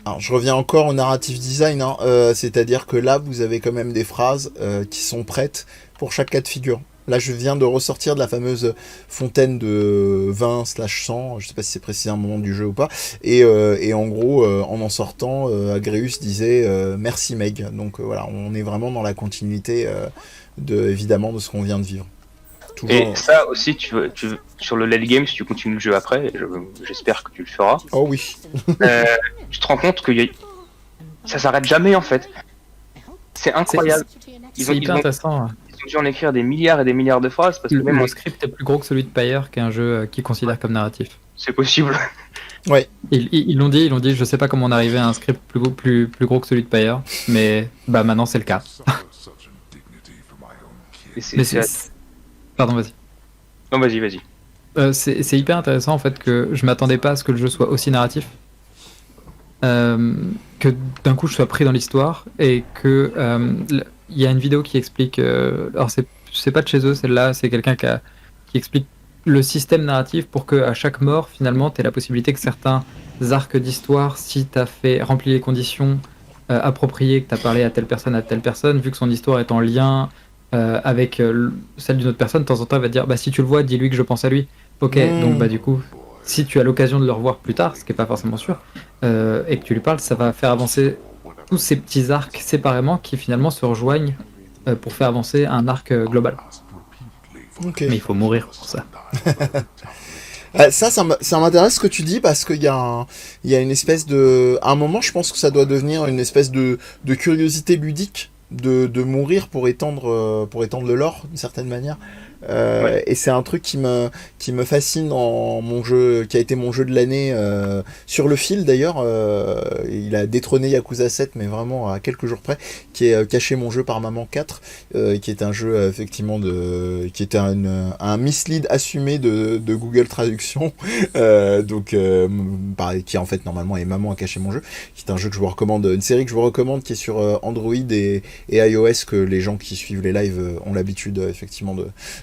Speaker 1: Alors, je reviens encore au narrative design, hein, c'est-à-dire que là, vous avez quand même des phrases qui sont prêtes pour chaque cas de figure. Là, je viens de ressortir de la fameuse fontaine de 20/100, je sais pas si c'est précisé à un moment du jeu ou pas, et en gros, en sortant, Agreus disait merci Meg. Donc voilà, on est vraiment dans la continuité évidemment de ce qu'on vient de vivre.
Speaker 2: Toujours... Et ça aussi, sur le late game, si tu continues le jeu après, j'espère que tu le feras.
Speaker 1: Oh oui.
Speaker 2: Tu te rends compte que ça s'arrête jamais en fait. C'est incroyable.
Speaker 3: C'est hyper intéressant.
Speaker 2: Ils ont dû en écrire des milliards et des milliards de phrases parce que même
Speaker 3: le script est plus gros que celui de Pyre, qui est un jeu qui considère comme narratif.
Speaker 2: C'est possible.
Speaker 1: Ouais.
Speaker 3: Ils l'ont dit, je sais pas comment on arrivait à un script plus gros que celui de Pyre, mais bah maintenant c'est le cas. Pardon, vas-y.
Speaker 2: Non, vas-y.
Speaker 3: C'est hyper intéressant en fait que je m'attendais pas à ce que le jeu soit aussi narratif. Que d'un coup je sois pris dans l'histoire et que il y a une vidéo qui explique alors c'est pas de chez eux celle-là, c'est quelqu'un qui explique le système narratif pour que à chaque mort, finalement, tu aies la possibilité que certains arcs d'histoire, si tu as rempli les conditions appropriées, que tu as parlé à telle personne, vu que son histoire est en lien avec celle d'une autre personne, de temps en temps, elle va te dire bah, si tu le vois, dis-lui que je pense à lui. Ok, donc bah, du coup, si tu as l'occasion de le revoir plus tard, ce qui n'est pas forcément sûr, et que tu lui parles, ça va faire avancer tous ces petits arcs séparément qui finalement se rejoignent pour faire avancer un arc global.
Speaker 1: Okay.
Speaker 3: Mais il faut mourir pour ça.
Speaker 1: Ça m'intéresse ce que tu dis parce qu'il y a une espèce de... À un moment, je pense que ça doit devenir une espèce de curiosité ludique de mourir pour étendre le lore d'une certaine manière. Ouais. Et c'est un truc qui me fascine dans mon jeu, qui a été mon jeu de l'année sur le fil d'ailleurs. Il a détrôné Yakuza 7, mais vraiment à quelques jours près, qui est Caché mon jeu par Maman 4, qui est un jeu effectivement qui était un mislead assumé de Google Traduction, qui en fait normalement est Maman a caché mon jeu, qui est un jeu que je vous recommande, une série que je vous recommande, qui est sur Android et iOS, que les gens qui suivent les lives ont l'habitude effectivement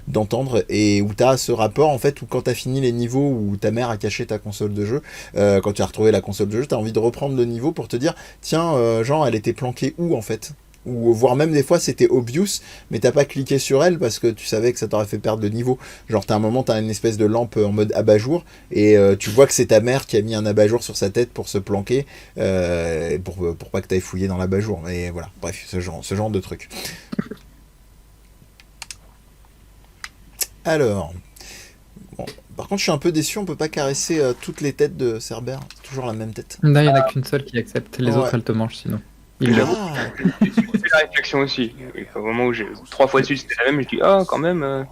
Speaker 1: d'entendre, et où tu as ce rapport en fait où quand tu as fini les niveaux où ta mère a caché ta console de jeu, quand tu as retrouvé la console de jeu, tu as envie de reprendre le niveau pour te dire tiens, genre elle était planquée où en fait, ou voire même des fois c'était obvious mais t'as pas cliqué sur elle parce que tu savais que ça t'aurait fait perdre de niveau. Genre t'as un moment, t'as une espèce de lampe en mode abat-jour et tu vois que c'est ta mère qui a mis un abat-jour sur sa tête pour se planquer, pour pas que t'ailles fouiller dans l'abat-jour. Et voilà, bref, ce genre de truc. Alors, bon, par contre, je suis un peu déçu, on peut pas caresser toutes les têtes de Cerbère, c'est toujours la même tête.
Speaker 3: Non, il n'y en a qu'une seule qui accepte, les autres elles te mangent sinon.
Speaker 2: J'ai fait la réflexion aussi. Au moment où j'ai 3 fois dessus, c'était la même, je dis quand même.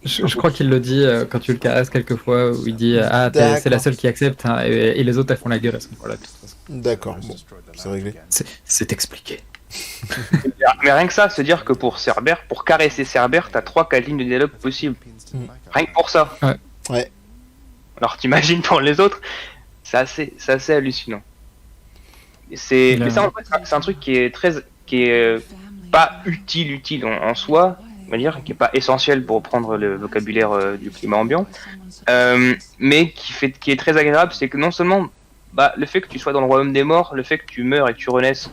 Speaker 3: Je crois qu'il le dit quand tu le caresses quelquefois, où il dit c'est la seule qui accepte, hein, et les autres elles font la gueule, elles sont pas là de toute façon.
Speaker 1: D'accord, bon, c'est réglé.
Speaker 3: C'est expliqué.
Speaker 2: Mais rien que ça, se dire que pour Cerbère, pour caresser Cerbère, t'as 3-4 lignes de dialogue possibles. Rien que pour ça.
Speaker 1: Ouais.
Speaker 2: Alors t'imagines pour les autres, c'est assez hallucinant. Mais ça, en fait, c'est un truc qui est pas utile en soi, on va dire, qui est pas essentiel pour reprendre le vocabulaire du climat ambiant, mais qui est très agréable, c'est que non seulement le fait que tu sois dans le royaume des morts, le fait que tu meurs et que tu renaisses,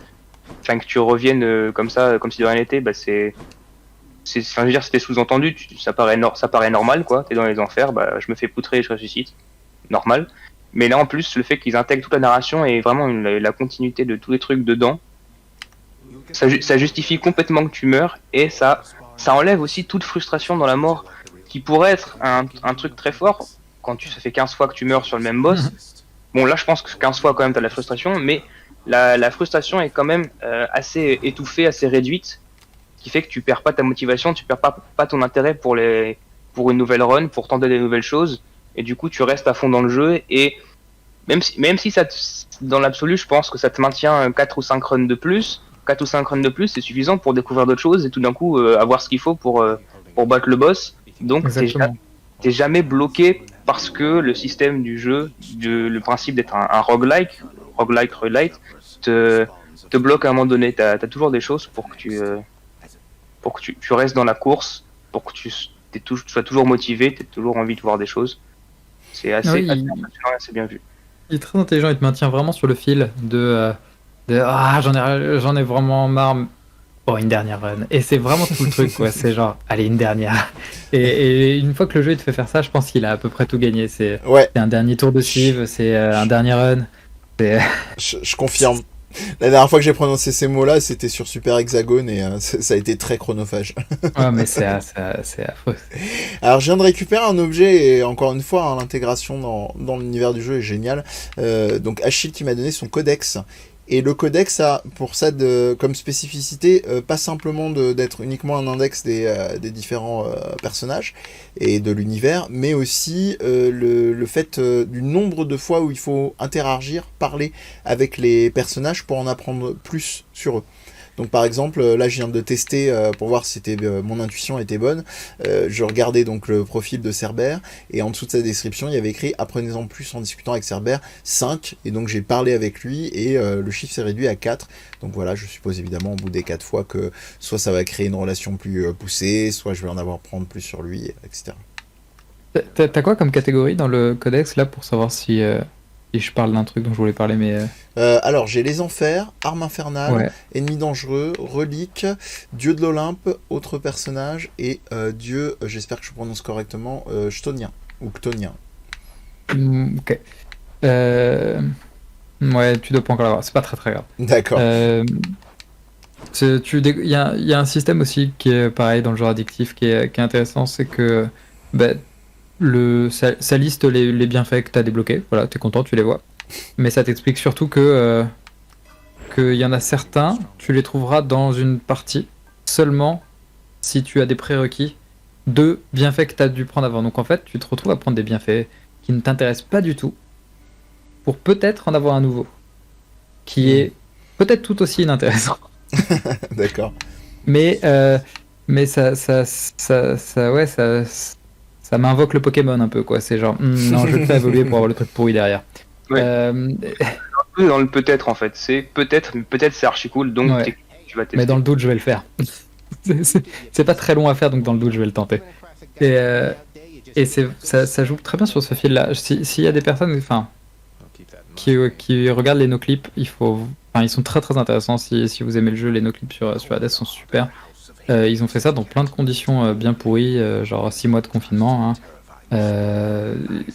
Speaker 2: enfin que tu reviennes comme ça, comme si de rien n'était, je veux dire, c'était sous-entendu, ça paraît normal, quoi. T'es dans les enfers, je me fais poutrer et je ressuscite, normal. Mais là, en plus, le fait qu'ils intègrent toute la narration et vraiment la continuité de tous les trucs dedans, ça justifie complètement que tu meurs, et ça enlève aussi toute frustration dans la mort, qui pourrait être un truc très fort quand ça fait 15 fois que tu meurs sur le même boss. Bon, là, je pense que 15 fois, quand même, t'as de la frustration, mais la frustration est quand même assez étouffée, assez réduite, ce qui fait que tu perds pas ta motivation, tu perds pas ton intérêt pour une nouvelle run, pour tenter des nouvelles choses, et du coup, tu restes à fond dans le jeu, et même si ça dans l'absolu, je pense que ça te maintient 4 ou 5 runs de plus, c'est suffisant pour découvrir d'autres choses et tout d'un coup avoir ce qu'il faut pour battre le boss. Donc t'es jamais bloqué parce que le système du jeu, le principe d'être un roguelike, te bloque à un moment donné. T'as toujours des choses pour que tu restes dans la course, pour que tu sois toujours motivé, t'aies toujours envie de voir des choses. C'est assez impressionnant et assez bien vu.
Speaker 3: Il est très intelligent, il te maintient vraiment sur le fil j'en ai vraiment marre. Bon, une dernière run. Et c'est vraiment tout le truc, quoi. C'est genre, allez, une dernière. Et une fois que le jeu il te fait faire ça, je pense qu'il a à peu près tout gagné. C'est un dernier tour de suivre, c'est un dernier run.
Speaker 1: Je confirme. La dernière fois que j'ai prononcé ces mots-là, c'était sur Super Hexagone et ça a été très chronophage.
Speaker 3: Ouais, mais c'est affreux.
Speaker 1: Alors, je viens de récupérer un objet et encore une fois, l'intégration dans l'univers du jeu est géniale. Donc, Achille qui m'a donné son codex. Et le codex a pour ça comme spécificité pas simplement d'être uniquement un index des différents personnages et de l'univers, mais aussi le fait du nombre de fois où il faut interagir, parler avec les personnages pour en apprendre plus sur eux. Donc par exemple, là je viens de tester pour voir si mon intuition était bonne. Je regardais donc le profil de Cerbère et en dessous de sa description il y avait écrit « Apprenez-en plus en discutant avec Cerbère 5 » et donc j'ai parlé avec lui et le chiffre s'est réduit à 4. Donc voilà, je suppose évidemment au bout des 4 fois que soit ça va créer une relation plus poussée, soit je vais en avoir prendre plus sur lui, etc.
Speaker 3: T'as quoi comme catégorie dans le codex là pour savoir si je parle d'un truc dont je voulais parler, mais
Speaker 1: Alors, j'ai les enfers, armes infernales,
Speaker 3: ouais.
Speaker 1: ennemis dangereux, reliques, dieu de l'Olympe, autres personnages, et dieu, j'espère que je prononce correctement, chtonien, ou chtonien.
Speaker 3: Ok. Euh, Ouais, tu dois pas encore l'avoir. C'est pas très très grave.
Speaker 1: D'accord.
Speaker 3: Euh, il y a un système aussi qui est pareil dans le genre addictif qui est intéressant, c'est que bah, ça liste les bienfaits que tu as débloqués. Voilà, tu es content, tu les vois. Mais ça t'explique surtout qu'il y en a certains, tu les trouveras dans une partie seulement si tu as des prérequis de bienfaits que tu as dû prendre avant. Donc en fait, tu te retrouves à prendre des bienfaits qui ne t'intéressent pas du tout pour peut-être en avoir un nouveau qui est peut-être tout aussi inintéressant.
Speaker 1: D'accord.
Speaker 3: Mais, mais ouais, ça m'invoque le Pokémon un peu, quoi. C'est genre, non, je vais le faire évoluer pour avoir le truc pourri derrière.
Speaker 2: Ouais.
Speaker 3: Euh,
Speaker 2: Dans le peut-être en fait, c'est peut-être, mais peut-être c'est archi cool, donc
Speaker 3: Ouais.
Speaker 2: tu vas tester.
Speaker 3: mais dans le doute, je vais le faire. C'est pas très long à faire, donc dans le doute, je vais le tenter. Et ça joue très bien sur ce fil-là. S'il y a des personnes, enfin, qui regardent les no-clips, ils sont très très intéressants. Si vous aimez le jeu, les no-clips sur Hades sont super. Ils ont fait ça dans plein de conditions bien pourries, genre 6 mois de confinement, hein.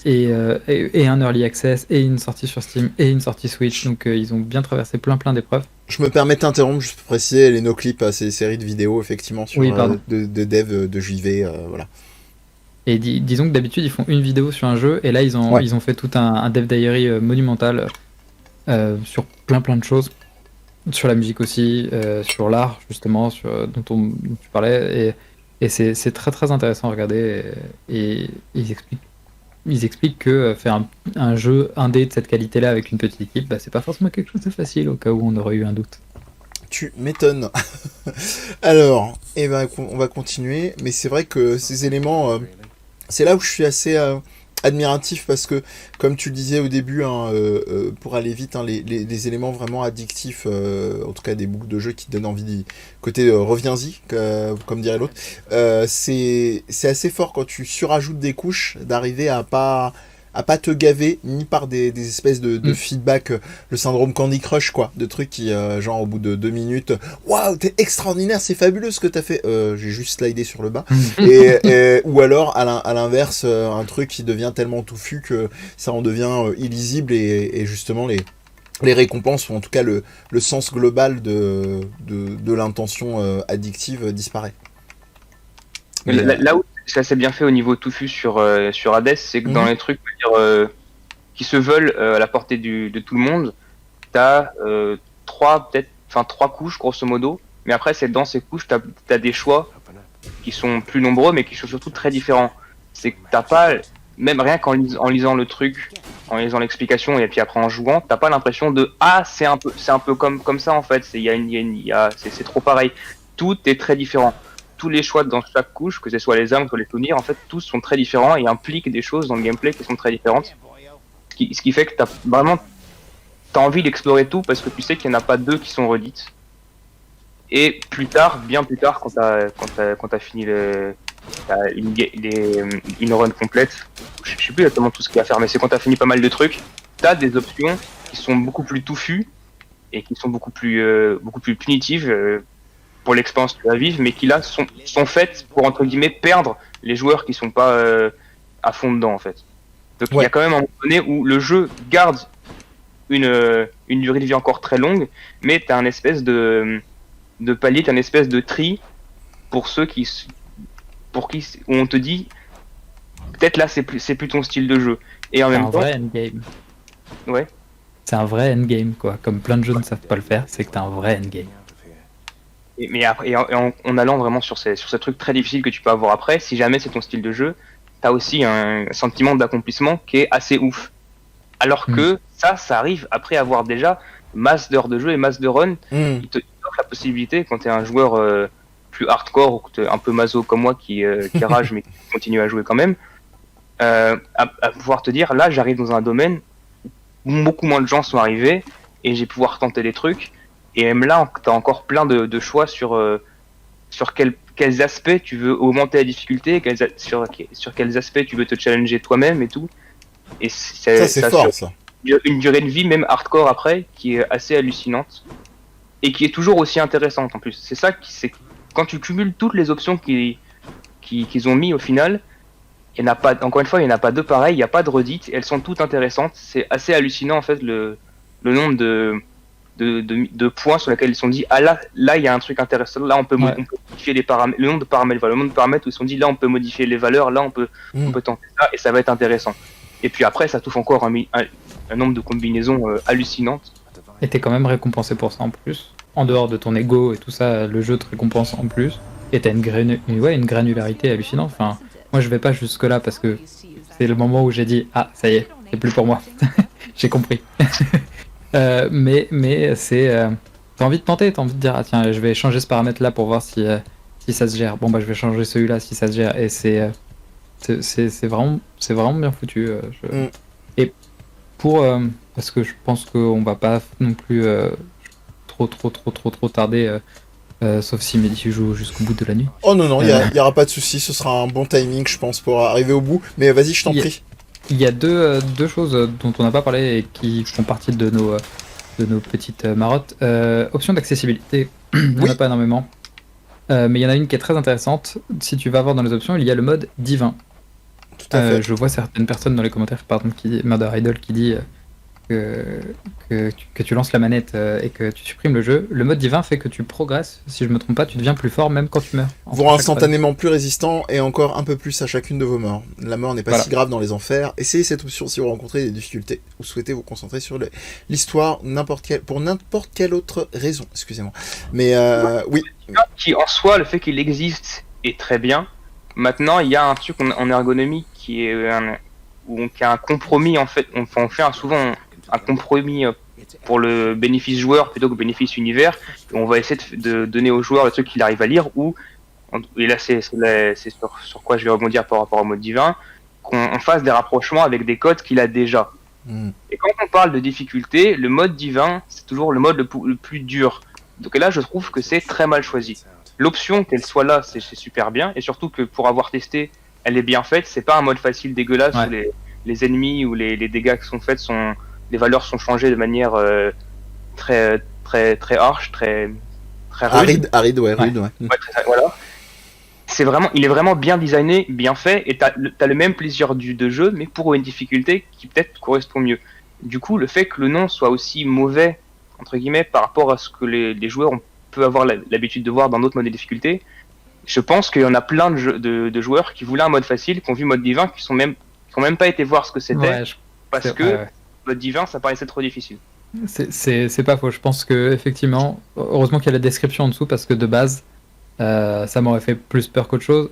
Speaker 3: Et un early access, et une sortie sur Steam, et une sortie Switch. Donc ils ont bien traversé plein d'épreuves.
Speaker 1: Je me permets de t'interrompre, juste pour préciser, les no-clips, c'est des séries de vidéos, effectivement, sur,
Speaker 3: Oui, pardon.
Speaker 1: de dev de JV, voilà.
Speaker 3: Et disons que d'habitude ils font une vidéo sur un jeu, et là ils ont,
Speaker 1: Ouais.
Speaker 3: ils ont fait tout un dev diary monumental sur plein de choses. Sur la musique aussi, sur l'art justement, dont tu parlais, et c'est très très intéressant à regarder. Et ils expliquent que faire un jeu indé de cette qualité-là avec une petite équipe, bah, c'est pas forcément quelque chose de facile au cas où on aurait eu un doute.
Speaker 1: Tu m'étonnes. Alors, eh ben, on va continuer, mais c'est vrai que ces éléments, c'est là où je suis assez admiratif parce que, comme tu le disais au début, hein, pour aller vite, hein, les éléments vraiment addictifs, en tout cas des boucles de jeu qui te donnent envie d'y côté reviens-y, comme dirait l'autre, c'est assez fort quand tu surajoutes des couches, d'arriver à pas te gaver ni par des espèces de feedback, le syndrome Candy Crush, quoi, de trucs qui, genre au bout de 2 minutes, waouh, t'es extraordinaire, c'est fabuleux ce que t'as fait, j'ai juste slidé sur le bas, ou alors à l'inverse, un truc qui devient tellement touffu que ça en devient illisible, et justement les récompenses, ou en tout cas le sens global de l'intention addictive disparaît.
Speaker 2: Mais là où c'est assez bien fait au niveau touffu sur Hades, c'est que dans les trucs qui se veulent à la portée de tout le monde, t'as trois couches grosso modo, mais après c'est dans ces couches t'as des choix qui sont plus nombreux mais qui sont surtout très différents. C'est que t'as pas, même rien qu'en lisant le truc, en lisant l'explication et puis après en jouant, t'as pas l'impression de c'est un peu comme ça en fait, c'est trop pareil. Tout est très différent. Tous les choix dans chaque couche, que ce soit les armes, que les souvenirs, en fait, tous sont très différents et impliquent des choses dans le gameplay qui sont très différentes. Ce qui fait que t'as envie d'explorer tout parce que tu sais qu'il n'y en a pas deux qui sont redites. Et plus tard, bien plus tard, quand t'as fini une run complète, je sais plus exactement tout ce qu'il y a à faire, mais c'est quand t'as fini pas mal de trucs, t'as des options qui sont beaucoup plus touffues et qui sont beaucoup plus punitives pour l'expérience que tu vas vivre, mais qui là sont faites pour entre guillemets perdre les joueurs qui sont pas à fond dedans en fait. Donc il y a quand même un moment donné où le jeu garde une durée de vie encore très longue, mais t'as un espèce de palier, t'as un espèce de tri pour ceux où on te dit peut-être là c'est plus ton style de jeu. Et en même temps,
Speaker 3: vrai endgame.
Speaker 2: Ouais.
Speaker 3: C'est un vrai endgame quoi. Comme plein de jeux ne savent pas le faire, c'est que t'as un vrai endgame.
Speaker 2: Mais après, et en allant vraiment sur ces trucs très difficiles que tu peux avoir après, si jamais c'est ton style de jeu, t'as aussi un sentiment d'accomplissement qui est assez ouf. Alors que ça arrive après avoir déjà masse d'heures de jeu et masse de run. Il te offre la possibilité, quand t'es un joueur plus hardcore ou que t'es un peu maso comme moi qui rage mais qui continue à jouer quand même, à pouvoir te dire là j'arrive dans un domaine où beaucoup moins de gens sont arrivés et j'ai pouvoir tenter des trucs. Et même là, t'as encore plein de choix sur quels aspects tu veux augmenter la difficulté, sur quels aspects tu veux te challenger toi-même et tout. Et
Speaker 1: Ça, c'est fort, ça.
Speaker 2: Une durée de vie, même hardcore après, qui est assez hallucinante. Et qui est toujours aussi intéressante en plus. C'est ça c'est quand tu cumules toutes les options qu'ils ont mis au final, il y en a pas, encore une fois, il n'y en a pas deux pareilles, il n'y a pas de redites, elles sont toutes intéressantes. C'est assez hallucinant en fait le nombre de points sur lesquels ils se sont dit, ah là il y a un truc intéressant, là on peut modifier les paramètres, le nombre de paramètres, voilà, le nombre de paramètres où ils se sont dit, là on peut modifier les valeurs, là on peut tenter ça et ça va être intéressant. Et puis après ça touche encore un nombre de combinaisons hallucinantes.
Speaker 3: Et t'es quand même récompensé pour ça en plus. En dehors de ton ego et tout ça, le jeu te récompense en plus. Et t'as une granularité hallucinante. Enfin, moi je vais pas jusque là parce que c'est le moment où j'ai dit ah ça y est, c'est plus pour moi. J'ai compris. mais c'est t'as envie de tenter, t'as envie de dire ah tiens je vais changer ce paramètre là pour voir si ça se gère. Bon bah je vais changer celui-là si ça se gère. Et c'est vraiment bien foutu. Et pour parce que je pense qu'on va pas non plus trop tarder. Sauf si Mehdi joue jusqu'au bout de la nuit.
Speaker 1: Oh non, il y aura pas de souci, ce sera un bon timing, je pense, pour arriver au bout. Mais vas-y, je t'en prie.
Speaker 3: Il y a deux choses dont on n'a pas parlé et qui font partie de nos petites marottes. Option d'accessibilité, il n'y en a pas énormément. Mais il y en a une qui est très intéressante. Si tu vas voir dans les options, il y a le mode divin.
Speaker 1: Tout à fait.
Speaker 3: Je vois certaines personnes dans les commentaires, par exemple, Murder Idol, qui dit que tu lances la manette et que tu supprimes le jeu. Le mode divin fait que tu progresses. Si je me trompe pas, tu deviens plus fort même quand tu meurs.
Speaker 1: Voire instantanément plus résistant et encore un peu plus à chacune de vos morts. La mort n'est pas si grave dans les enfers. Essayez cette option si vous rencontrez des difficultés ou souhaitez vous concentrer sur l'histoire pour n'importe quelle autre raison. Excusez-moi. Mais oui.
Speaker 2: Qui en soi, le fait qu'il existe est très bien. Maintenant, il y a un truc en ergonomie qui est un compromis en fait. On fait souvent un compromis pour le bénéfice joueur plutôt que bénéfice univers. Et on va essayer de donner au joueur le truc qu'il arrive à lire et là c'est sur quoi je vais rebondir par rapport au mode divin, qu'on fasse des rapprochements avec des codes qu'il a déjà. Et quand on parle de difficulté, le mode divin c'est toujours le mode le plus dur. Donc là je trouve que c'est très mal choisi. L'option qu'elle soit là c'est super bien et surtout que pour avoir testé elle est bien faite, c'est pas un mode facile dégueulasse où les ennemis ou les dégâts qui sont faits les valeurs sont changées de manière très très très harsh, très rude.
Speaker 1: Aride, ouais.
Speaker 2: Voilà. Il est vraiment bien designé, bien fait, et t'as le même plaisir de jeu, mais pour une difficulté qui peut-être correspond mieux. Du coup, le fait que le nom soit aussi mauvais entre guillemets par rapport à ce que les joueurs peuvent avoir l'habitude de voir dans d'autres modes de difficulté, je pense qu'il y en a plein de joueurs qui voulaient un mode facile, qui ont vu mode divin, qui sont même pas été voir ce que c'était, parce que mode divin ça paraissait trop difficile.
Speaker 3: C'est pas faux, je pense que effectivement, heureusement qu'il y a la description en dessous parce que de base ça m'aurait fait plus peur qu'autre chose.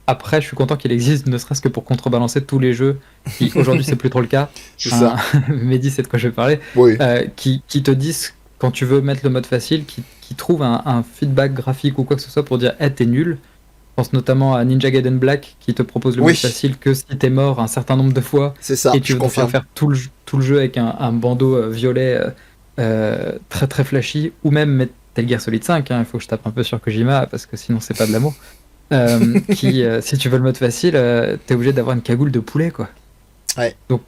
Speaker 3: Après je suis content qu'il existe, ne serait-ce que pour contrebalancer tous les jeux qui aujourd'hui c'est plus trop le cas.
Speaker 1: Ça.
Speaker 3: Mehdi c'est de quoi je vais parler.
Speaker 1: Oui.
Speaker 3: Qui te disent quand tu veux mettre le mode facile, qui trouvent un feedback graphique ou quoi que ce soit pour dire hey, t'es nul. Je pense notamment à Ninja Gaiden Black qui te propose le mode facile que si t'es mort un certain nombre de fois.
Speaker 1: C'est ça,
Speaker 3: et tu veux faire tout le jeu avec un bandeau violet très très flashy, ou même Metal Gear Solid 5, il faut que je tape un peu sur Kojima parce que sinon c'est pas de l'amour. Si tu veux le mode facile, t'es obligé d'avoir une cagoule de poulet quoi.
Speaker 1: Ouais.
Speaker 3: Donc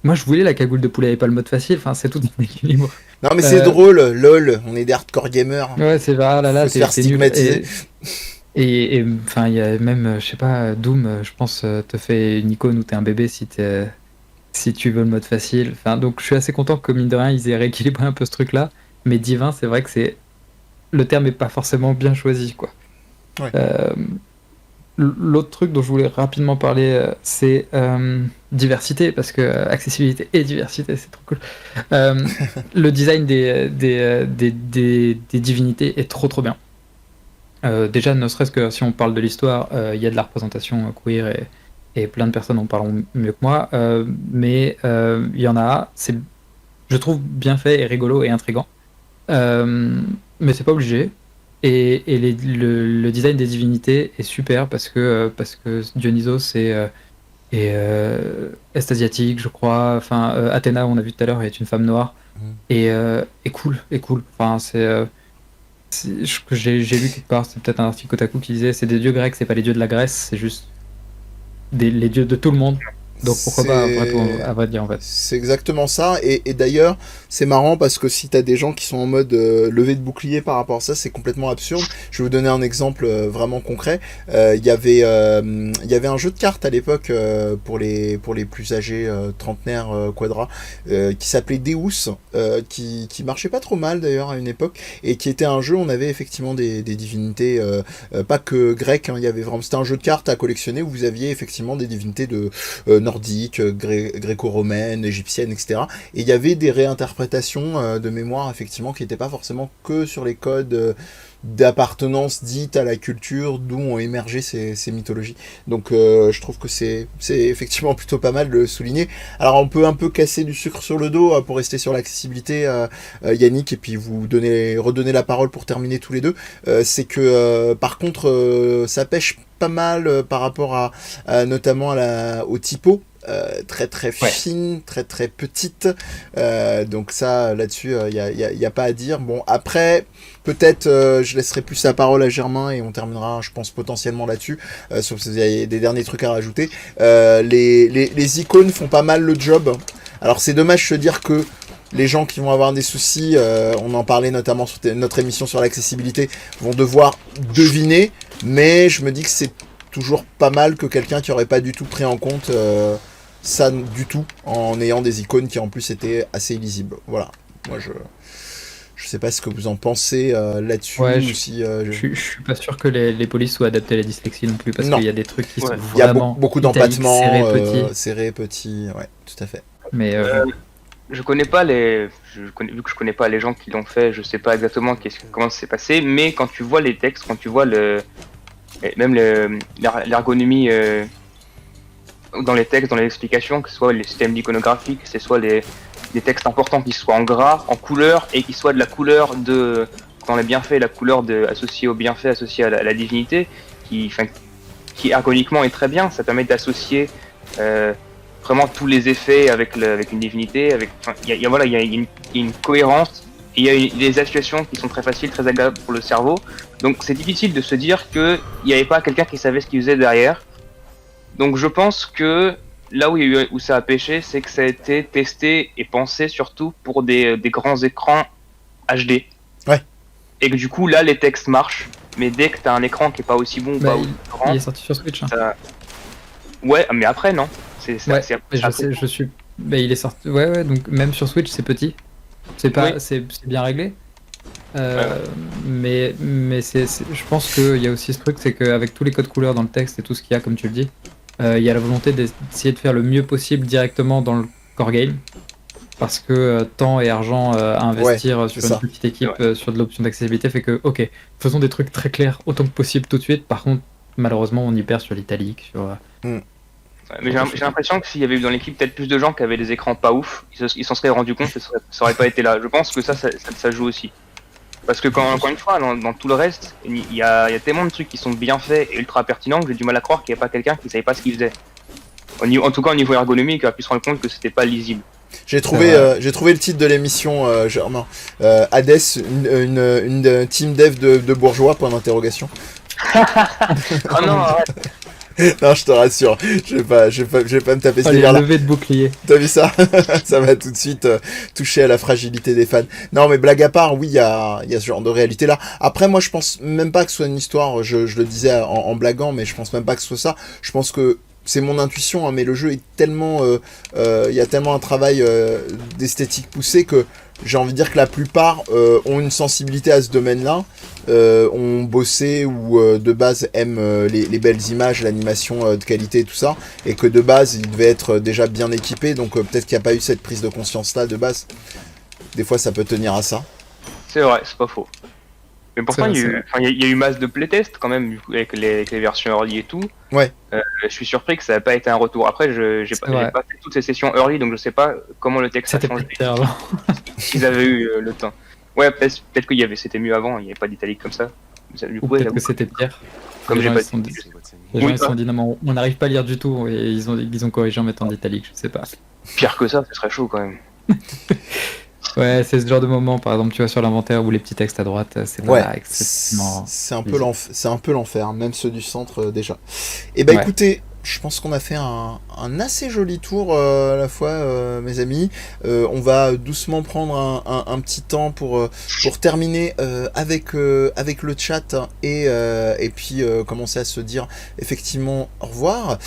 Speaker 3: moi je voulais la cagoule de poulet et pas le mode facile, enfin c'est tout un équilibre.
Speaker 1: Non mais c'est drôle, lol, on est des hardcore gamers.
Speaker 3: Ouais c'est vrai, là
Speaker 1: faut se faire stigmatiser.
Speaker 3: Et enfin, il y a même, je sais pas, Doom, je pense, te fait une icône où t'es un bébé si tu veux le mode facile. Enfin, donc je suis assez content que mine de rien ils aient rééquilibré un peu ce truc-là. Mais divin, c'est vrai que le terme est pas forcément bien choisi, quoi.
Speaker 1: Ouais.
Speaker 3: L'autre truc dont je voulais rapidement parler, c'est diversité, parce que accessibilité et diversité, c'est trop cool. Le design des divinités est trop bien. Déjà, ne serait-ce que si on parle de l'histoire, il y a de la représentation queer et plein de personnes en parlent mieux que moi, mais il y en a, c'est, je trouve, bien fait et rigolo et intriguant, mais c'est pas obligé. Et le design des divinités est super parce que Dionysos est est-asiatique, je crois. Enfin, Athéna, on a vu tout à l'heure, est une femme noire et cool. Enfin, j'ai lu quelque part, c'est peut-être un article Kotaku qui disait c'est des dieux grecs, c'est pas les dieux de la Grèce, c'est juste les dieux de tout le monde. Donc pourquoi pas, à vrai dire, en fait.
Speaker 1: C'est exactement ça, et d'ailleurs, c'est marrant parce que si t'as des gens qui sont en mode levée de bouclier par rapport à ça, c'est complètement absurde. Je vais vous donner un exemple vraiment concret. Il y avait un jeu de cartes à l'époque pour les plus âgés, trentenaires, quadra, qui s'appelait Deus, qui marchait pas trop mal d'ailleurs à une époque, et qui était un jeu, on avait effectivement des divinités, pas que grecques, hein, il y avait vraiment, c'était un jeu de cartes à collectionner où vous aviez effectivement des divinités de nordique, gréco-romaine, égyptienne, etc. Et il y avait des réinterprétations de mémoire, effectivement, qui n'étaient pas forcément que sur les codes d'appartenance dite à la culture d'où ont émergé ces mythologies. Donc je trouve que c'est effectivement plutôt pas mal de le souligner. Alors on peut un peu casser du sucre sur le dos pour rester sur l'accessibilité, Yannick, et puis vous redonner la parole pour terminer tous les deux. C'est que par contre ça pêche pas mal par rapport notamment au typo. Très très fine, très très petite, donc ça là-dessus y a pas à dire. Bon, après peut-être je laisserai plus la parole à Germain et on terminera, je pense, potentiellement là-dessus, sauf si vous avez des derniers trucs à rajouter. Les icônes font pas mal le job. Alors c'est dommage de se dire que les gens qui vont avoir des soucis, on en parlait notamment sur notre émission sur l'accessibilité, vont devoir deviner, mais je me dis que c'est toujours pas mal que quelqu'un qui aurait pas du tout pris en compte ça du tout, en ayant des icônes qui en plus étaient assez illisibles. Voilà, moi je sais pas ce que vous en pensez là-dessus.
Speaker 3: Ouais,
Speaker 1: ou si,
Speaker 3: je suis pas sûr que les polices soient adaptés à la dyslexie non plus, parce qu'il y a des trucs qui sont
Speaker 1: il y a
Speaker 3: vraiment
Speaker 1: beaucoup d'empattements,
Speaker 3: serrés,
Speaker 1: petits, ouais, tout à fait.
Speaker 3: Mais
Speaker 2: je connais pas vu que je connais pas les gens qui l'ont fait, je sais pas exactement comment ça s'est passé, mais quand tu vois les textes, quand tu vois même l'ergonomie dans les textes, dans les explications, que ce soit les systèmes d'iconographie, que ce soit les textes importants qui soient en gras, en couleur, et qui soient de la couleur dans les bienfaits, la couleur associée aux bienfaits, associée à la divinité, qui ergonomiquement est très bien. Ça permet d'associer vraiment tous les effets avec une divinité. Il y a une cohérence, et il y a des associations qui sont très faciles, très agréables pour le cerveau. Donc c'est difficile de se dire qu'il n'y avait pas quelqu'un qui savait ce qu'il faisait derrière. Donc je pense que là où ça a pêché, c'est que ça a été testé et pensé surtout pour des grands écrans HD.
Speaker 1: Ouais.
Speaker 2: Et que du coup là les textes marchent, mais dès que t'as un écran qui est pas aussi bon ou pas aussi grand,
Speaker 3: il est sorti sur Switch.
Speaker 2: Ouais, mais après non.
Speaker 3: Je sais, je suis. Il est sorti. Ouais, donc même sur Switch c'est petit. C'est pas, c'est bien réglé. Mais je pense qu'il y a aussi ce truc, c'est qu'avec tous les codes couleurs dans le texte et tout ce qu'il y a, comme tu le dis, il y a la volonté d'essayer de faire le mieux possible directement dans le core game, parce que temps et argent à investir sur une petite équipe, sur de l'option d'accessibilité, fait que ok, faisons des trucs très clairs autant que possible tout de suite. Par contre, malheureusement, on y perd sur l'italique,
Speaker 2: mais j'ai l'impression que s'il y avait eu dans l'équipe peut-être plus de gens qui avaient des écrans pas ouf, ils s'en seraient rendu compte et ça aurait pas été là. Je pense que ça joue aussi. Parce que encore une fois, dans tout le reste, il y a tellement de trucs qui sont bien faits et ultra pertinents que j'ai du mal à croire qu'il n'y ait pas quelqu'un qui savait pas ce qu'il faisait. En tout cas au niveau ergonomique, qui a pu se rendre compte que c'était pas lisible.
Speaker 1: J'ai trouvé le titre de l'émission, Germain. Hades, une team dev de bourgeois, point d'interrogation.
Speaker 2: Oh non, arrête.
Speaker 1: Non, je te rassure, je vais pas me taper ce délire-là.
Speaker 3: Levé de bouclier.
Speaker 1: T'as vu ça? Ça va tout de suite toucher à la fragilité des fans. Non, mais blague à part, oui, il y a ce genre de réalité-là. Après, moi, je pense même pas que ce soit une histoire, je le disais en blaguant, mais je pense même pas que ce soit ça. Je pense que c'est mon intuition, hein, mais le jeu est tellement... il y a tellement un travail d'esthétique poussé que j'ai envie de dire que la plupart ont une sensibilité à ce domaine-là, ont bossé ou de base aiment les belles images, l'animation de qualité et tout ça, et que de base ils devaient être déjà bien équipés, donc peut-être qu'il n'y a pas eu cette prise de conscience-là de base. Des fois ça peut tenir à ça.
Speaker 2: C'est vrai, c'est pas faux. Mais pourtant il y a eu masse de playtest quand même, avec les versions early et tout.
Speaker 1: Ouais.
Speaker 2: Je suis surpris que ça n'a pas été un retour. Après, j'ai pas fait toutes ces sessions early, donc je sais pas comment le texte a changé. S'ils avaient eu le temps. Ouais, peut-être que c'était mieux avant, il n'y avait pas d'italique comme ça.
Speaker 3: Du coup, peut-être que c'était pire.
Speaker 2: Comme j'ai pas dit.
Speaker 3: Les gens ils se sont dit non, mais on n'arrive pas à lire du tout, et ils ont corrigé en mettant d'italique, je sais pas.
Speaker 2: Pire que ça, ce serait chaud quand même.
Speaker 3: Ouais, c'est ce genre de moment, par exemple, tu vois, sur l'inventaire ou les petits textes à droite, c'est
Speaker 1: Ouais,
Speaker 3: pas excessivement.
Speaker 1: c'est un peu l'enfer, même ceux du centre déjà. Et bah
Speaker 3: Ouais.
Speaker 1: écoutez, je pense qu'on a fait un assez joli tour à la fois, mes amis. On va doucement prendre un petit temps pour terminer avec le chat et puis commencer à se dire effectivement au revoir.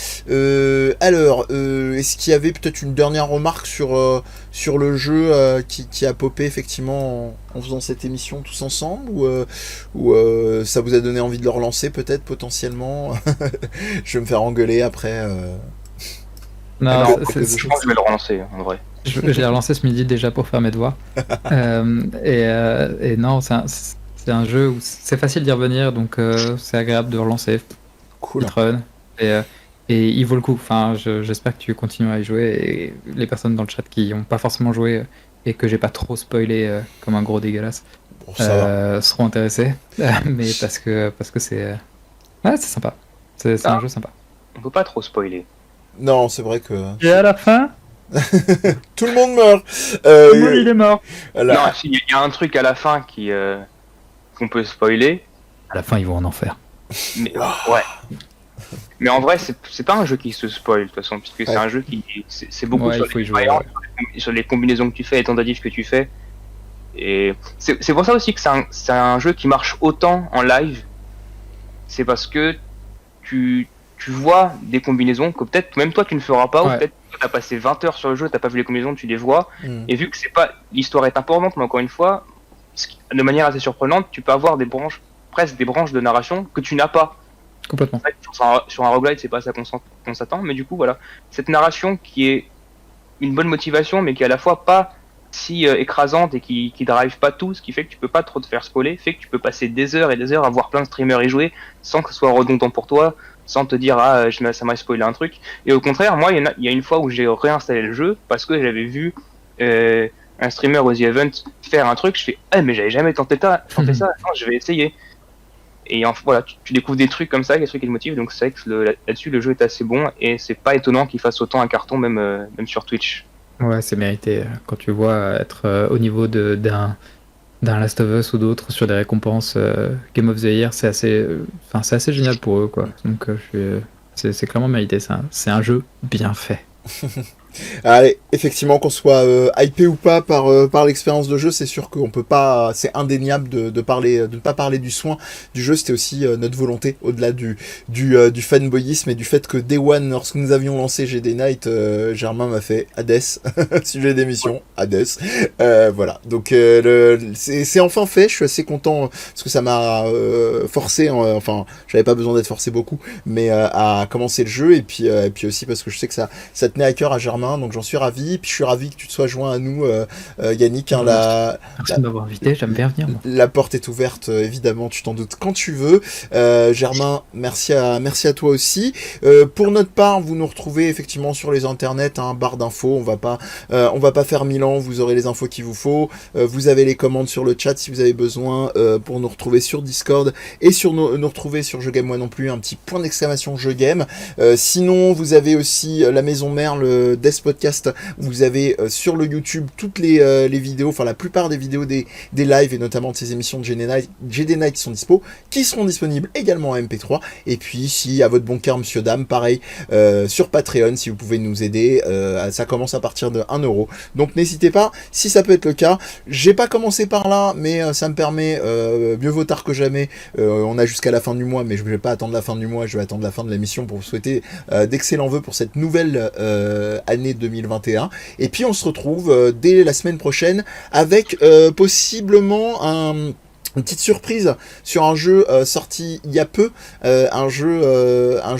Speaker 1: Alors, est-ce qu'il y avait peut-être une dernière remarque sur le jeu qui a popé effectivement en faisant cette émission tous ensemble ou ça vous a donné envie de le relancer peut-être potentiellement. Je vais me faire engueuler après.
Speaker 3: Non,
Speaker 2: Non,
Speaker 3: c'est-
Speaker 2: je pense que je vais le relancer, en vrai.
Speaker 3: j'ai relancé ce midi déjà pour faire mes devoirs. Et non, c'est un jeu où c'est facile d'y revenir, donc c'est agréable de relancer.
Speaker 1: Cool.
Speaker 3: Vite run. Et il vaut le coup. Enfin, j'espère que tu continues à y jouer. Et les personnes dans le chat qui n'ont pas forcément joué et que j'ai pas trop spoilé comme un gros dégueulasse
Speaker 1: Bon, ça va.
Speaker 3: seront intéressés. Mais parce que c'est ouais, c'est sympa. C'est un jeu sympa.
Speaker 2: On peut pas trop spoiler.
Speaker 1: Non, c'est vrai que
Speaker 3: Et à la fin,
Speaker 1: tout le monde meurt.
Speaker 3: tout le monde il est mort.
Speaker 1: Voilà.
Speaker 2: Non, il y a un truc à la fin qu'on peut spoiler.
Speaker 3: À la fin, ils vont en enfer.
Speaker 2: Mais ouais. Mais en vrai, c'est pas un jeu qui se spoil de toute façon, puisque c'est
Speaker 1: Ouais.
Speaker 2: un jeu qui c'est beaucoup
Speaker 3: Ouais,
Speaker 2: sur
Speaker 3: il faut
Speaker 2: les
Speaker 3: y jouer.
Speaker 2: variantes, sur les combinaisons que tu fais, les tentatives que tu fais. Et c'est pour ça aussi que c'est un jeu qui marche autant en live. C'est parce que tu vois des combinaisons que peut-être même toi tu ne feras pas,
Speaker 3: Ouais.
Speaker 2: ou peut-être que tu as passé 20 heures sur le jeu, t'as pas vu les combinaisons, tu les vois.
Speaker 1: Mm.
Speaker 2: Et vu que c'est pas l'histoire est importante, mais encore une fois, de manière assez surprenante, tu peux avoir presque des branches de narration que tu n'as pas.
Speaker 3: Complètement.
Speaker 2: C'est vrai que sur un roguelite, c'est pas ça qu'on s'attend, mais du coup, voilà. Cette narration qui est une bonne motivation, mais qui est à la fois pas si écrasante et qui drive pas tout, ce qui fait que tu peux pas trop te faire spoiler, fait que tu peux passer des heures et des heures à voir plein de streamers y jouer sans que ce soit redondant pour toi, sans te dire ah ça m'a spoilé un truc. Et au contraire, moi il y a une fois où j'ai réinstallé le jeu parce que j'avais vu un streamer aux The Event faire un truc, je fais ah mais j'avais jamais tenté ça, non, je vais essayer. Et voilà, tu découvres des trucs comme ça, des trucs qui te motivent, donc c'est vrai que là-dessus le jeu est assez bon et c'est pas étonnant qu'il fasse autant un carton même sur Twitch.
Speaker 3: Ouais, c'est mérité. Quand tu vois être au niveau d'un Last of Us ou d'autres sur des récompenses Game of the Year, c'est assez génial pour eux, quoi. Donc c'est clairement mérité. C'est un jeu bien fait.
Speaker 1: Allez, effectivement, qu'on soit hypé ou pas par l'expérience de jeu, c'est sûr qu'on peut pas, c'est indéniable de ne pas parler du soin du jeu. C'était aussi notre volonté, au-delà du fanboyisme et du fait que Day One, lorsque nous avions lancé GD Night, Germain m'a fait Hades, sujet d'émission, Hades. Voilà, donc c'est enfin fait. Je suis assez content parce que ça m'a forcé, enfin, j'avais pas besoin d'être forcé beaucoup, mais à commencer le jeu et puis aussi parce que je sais que ça tenait à cœur à Germain. Donc j'en suis ravi, puis je suis ravi que tu te sois joint à nous, Yannick. Hein,
Speaker 3: Merci de m'avoir invité, j'aime bien venir. Moi.
Speaker 1: La porte est ouverte, évidemment, tu t'en doutes quand tu veux. Germain, merci à toi aussi. Pour notre part, vous nous retrouvez effectivement sur les internets, hein, barre d'infos. On va pas faire 1000 ans. Vous aurez les infos qu'il vous faut. Vous avez les commandes sur le chat si vous avez besoin pour nous retrouver sur Discord et sur nous retrouver sur Je Game Moi Non Plus. Un petit point d'exclamation Je Game. Sinon, vous avez aussi la maison mère, le Death Podcast. Vous avez sur le YouTube toutes les vidéos, enfin la plupart des vidéos des lives et notamment de ces émissions de GD Night qui sont dispo, qui seront disponibles également en MP3. Et puis si à votre bon cœur, monsieur dame, pareil sur Patreon, si vous pouvez nous aider, ça commence à partir de 1€. Donc n'hésitez pas, si ça peut être le cas. J'ai pas commencé par là, mais ça me permet, mieux vaut tard que jamais. On a jusqu'à la fin du mois, mais je vais pas attendre la fin du mois, je vais attendre la fin de l'émission pour vous souhaiter d'excellents vœux pour cette nouvelle année 2021. Et puis on se retrouve dès la semaine prochaine avec possiblement une petite surprise sur un jeu sorti il y a peu, un jeu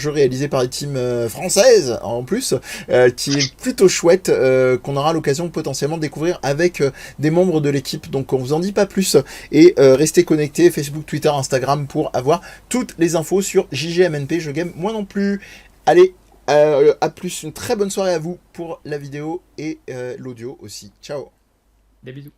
Speaker 1: réalisé par une team française en plus, qui est plutôt chouette, qu'on aura l'occasion potentiellement de découvrir avec des membres de l'équipe. Donc on vous en dit pas plus et restez connectés Facebook, Twitter, Instagram pour avoir toutes les infos sur JGMNP Je Game Moi Non Plus. Allez, à plus, une très bonne soirée à vous pour la vidéo et l'audio aussi. Ciao.
Speaker 3: Des bisous.